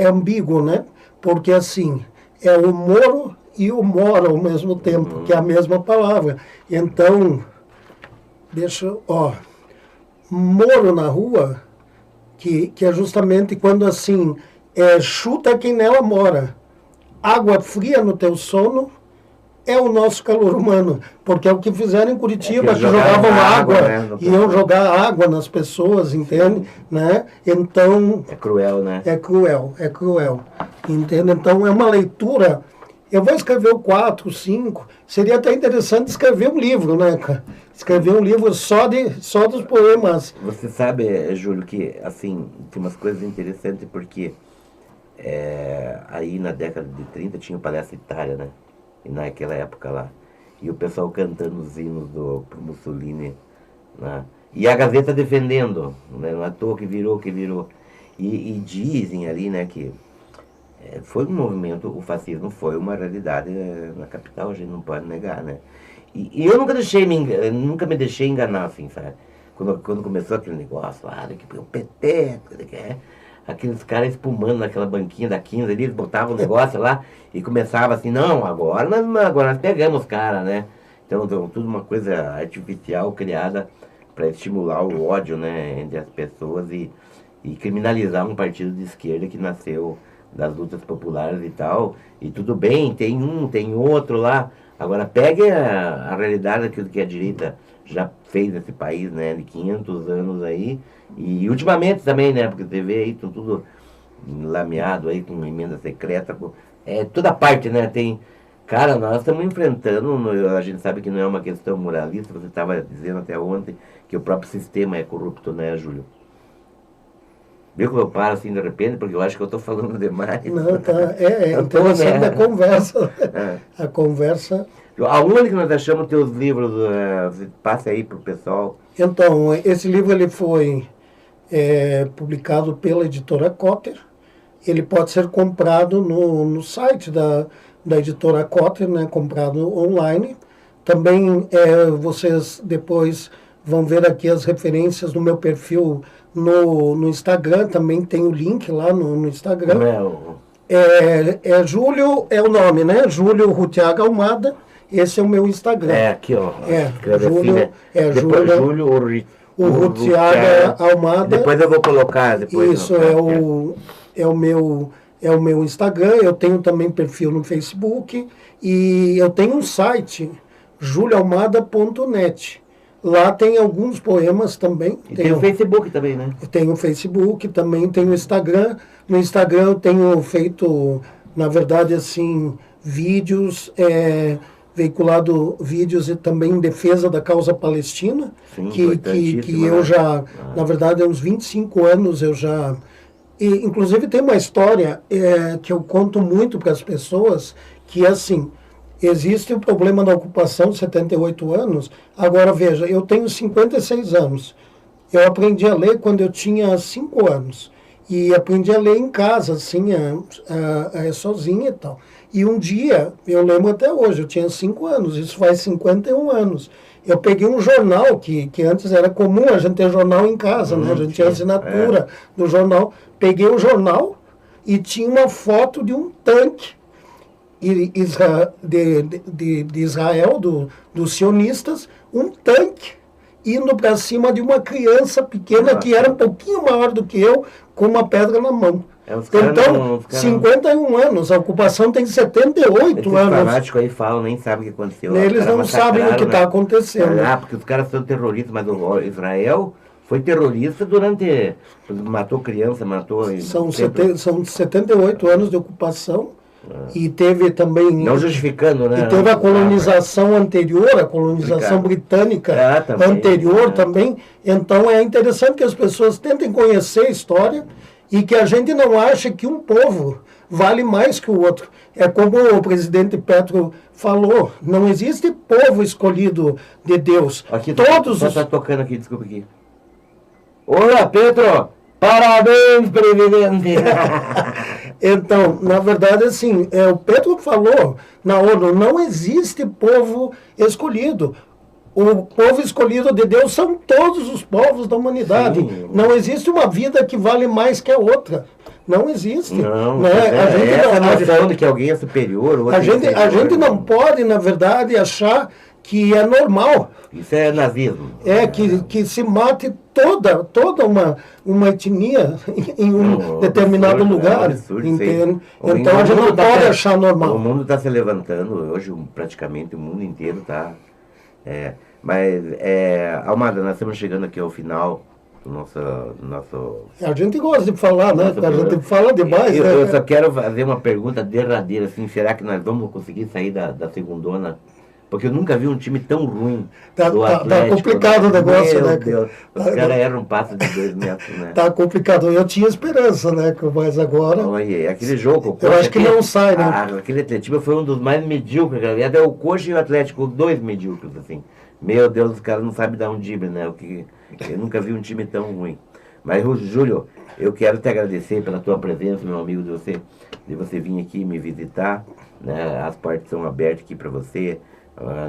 ambíguo, né? Porque, assim, é o moro e o moro ao mesmo tempo, que é a mesma palavra. Então, moro na rua, que é justamente quando, assim, chuta quem nela mora. Água fria no teu sono é o nosso calor humano, porque é o que fizeram em Curitiba, que jogavam água, né? Iam jogar água nas pessoas, entende? Né? Então... É cruel, né? É cruel, entende? Então é uma leitura... Eu vou escrever o 4, 5, seria até interessante escrever um livro, né, cara? Escrever um livro só dos poemas. Você sabe, Júlio, que, assim, tem umas coisas interessantes, porque aí na década de 30 tinha o Palestra Itália, né? E naquela época lá. E o pessoal cantando os hinos pro Mussolini, né? E a Gazeta defendendo, né? Não é à toa que virou. E dizem ali, né, que foi um movimento, o fascismo foi uma realidade na capital, a gente não pode negar, né? E eu nunca me deixei enganar, assim, sabe? Quando começou aquele negócio lá, daqui o PT, aqueles caras espumando naquela banquinha da 15 ali, eles botavam o negócio lá e começava assim, não, agora nós pegamos os caras, né? Então, tudo uma coisa artificial criada para estimular o ódio, né, entre as pessoas e criminalizar um partido de esquerda que nasceu das lutas populares e tal. E tudo bem, tem outro lá. Agora, pegue a realidade daquilo que a direita já fez nesse país, né, de 500 anos aí. E ultimamente também, né, porque você vê aí, estão tudo lameado aí com emenda secreta. Toda parte, né, tem... Cara, nós estamos enfrentando, a gente sabe que não é uma questão moralista, você estava dizendo até ontem que o próprio sistema é corrupto, né, Júlio? Viu como eu paro assim de repente, porque eu acho que eu estou falando demais. Não, tá. Interessante a conversa. A conversa... Aonde que nós achamos teus livros? Passe aí para o pessoal. Então, esse livro ele foi publicado pela editora Cotter. Ele pode ser comprado no site da editora Cotter, né, comprado online. Também vocês depois vão ver aqui as referências no meu perfil no Instagram, também tem o link lá no Instagram. Júlio, é o nome, né? Júlio Rutiaga Almada, esse é o meu Instagram. Aqui, ó. Júlio, assim, né? Júlio Rutiaga Almada. Depois eu vou colocar. Isso, é o meu Instagram, eu tenho também perfil no Facebook e eu tenho um site, julioalmada.net. Lá tem alguns poemas também. E tem o Facebook também, né? Tem o Facebook, também tem o Instagram. No Instagram eu tenho feito, na verdade, assim, vídeos, veiculado vídeos e também em defesa da causa palestina. Sim, que eu já, na verdade, há uns 25 anos eu já... E, inclusive tem uma história que eu conto muito para as pessoas, que é assim... Existe o problema da ocupação, 78 anos. Agora, veja, eu tenho 56 anos. Eu aprendi a ler quando eu tinha 5 anos. E aprendi a ler em casa, assim, sozinha e tal. E um dia, eu lembro até hoje, eu tinha 5 anos, isso faz 51 anos. Eu peguei um jornal, que antes era comum a gente ter jornal em casa, né? A gente tinha assinatura do jornal. Peguei o jornal e tinha uma foto de um tanque de Israel, dos sionistas, um tanque indo para cima de uma criança pequena que era um pouquinho maior do que eu, com uma pedra na mão. Então, 51 anos, a ocupação tem 78 anos. Os fanáticos aí falam, nem sabem o que aconteceu. Eles não sabem o que está acontecendo. Porque os caras são terroristas, mas o Israel foi terrorista durante... Matou criança, matou... São 78 anos de ocupação. E teve também... Não justificando, né? E teve a colonização anterior, a colonização britânica anterior também. Então é interessante que as pessoas tentem conhecer a história e que a gente não ache que um povo vale mais que o outro. É como o presidente Petro falou, não existe povo escolhido de Deus. Aqui, todos os... Tá tocando aqui, desculpa aqui. Olá, Petro! Parabéns, presidente! Então, na verdade, assim, o Petro falou na ONU, não existe povo escolhido. O povo escolhido de Deus são todos os povos da humanidade. Sim. Não existe uma vida que vale mais que a outra. Não existe. Não, né? A noção de que alguém é superior. A gente não pode, na verdade, achar que é normal. Isso é nazismo. Que se mate toda uma etnia em um determinado lugar. Absurdo, entende? Então a gente não pode achar normal. O mundo está se levantando, hoje praticamente o mundo inteiro está... Almada, nós estamos chegando aqui ao final do nosso... A gente gosta de falar, né? A gente fala demais. Eu só quero fazer uma pergunta derradeira, assim, será que nós vamos conseguir sair da segundona? Porque eu nunca vi um time tão ruim do Atlético. Tá complicado o negócio, né? Deus. Os caras eram um passo de 2 metros, né? Tá complicado. Eu tinha esperança, né? Mas agora... Olha, aquele jogo... Eu acho que não sai, né? Aquele Atlético foi um dos mais medíocres. Até o Coxa e o Atlético, 2 medíocres, assim. Meu Deus, os caras não sabem dar um drible, né? Eu nunca vi um time tão ruim. Mas, Júlio, eu quero te agradecer pela tua presença, meu amigo, de você vir aqui me visitar, né? As portas estão abertas aqui para você.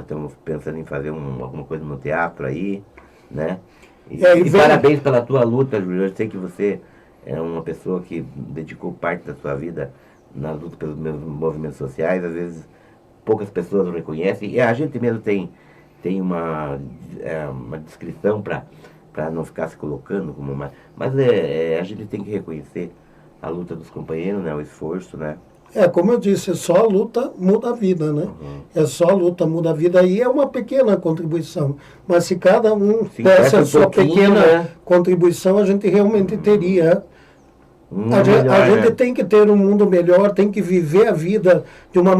Estamos pensando em fazer alguma coisa no teatro aí, né? E parabéns pela tua luta, Júlio. Eu sei que você é uma pessoa que dedicou parte da sua vida na luta pelos movimentos sociais. Às vezes poucas pessoas o reconhecem. E a gente mesmo tem uma descrição para não ficar se colocando como uma... Mas a gente tem que reconhecer a luta dos companheiros, né? O esforço, né? Como eu disse, só a luta muda a vida, né? É só a luta muda a vida. Aí é uma pequena contribuição. Mas se cada um desse a sua pequena contribuição, a gente realmente teria... A gente tem que ter um mundo melhor, tem que viver a vida de uma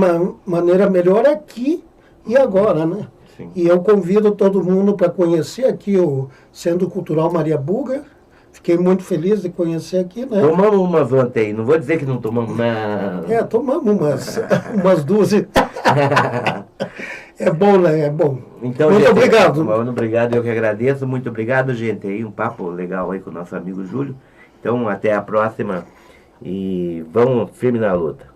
maneira melhor aqui e agora, né? Sim. E eu convido todo mundo para conhecer aqui o Centro Cultural Maria Buga. Fiquei muito feliz de conhecer aqui, né? Tomamos umas ontem aí, não vou dizer que não tomamos, né? Tomamos umas 12. É bom, né? É bom. Então, muito obrigado. Muito obrigado, eu que agradeço. Muito obrigado, gente. Aí um papo legal aí com o nosso amigo Júlio. Então, até a próxima e vamos firme na luta.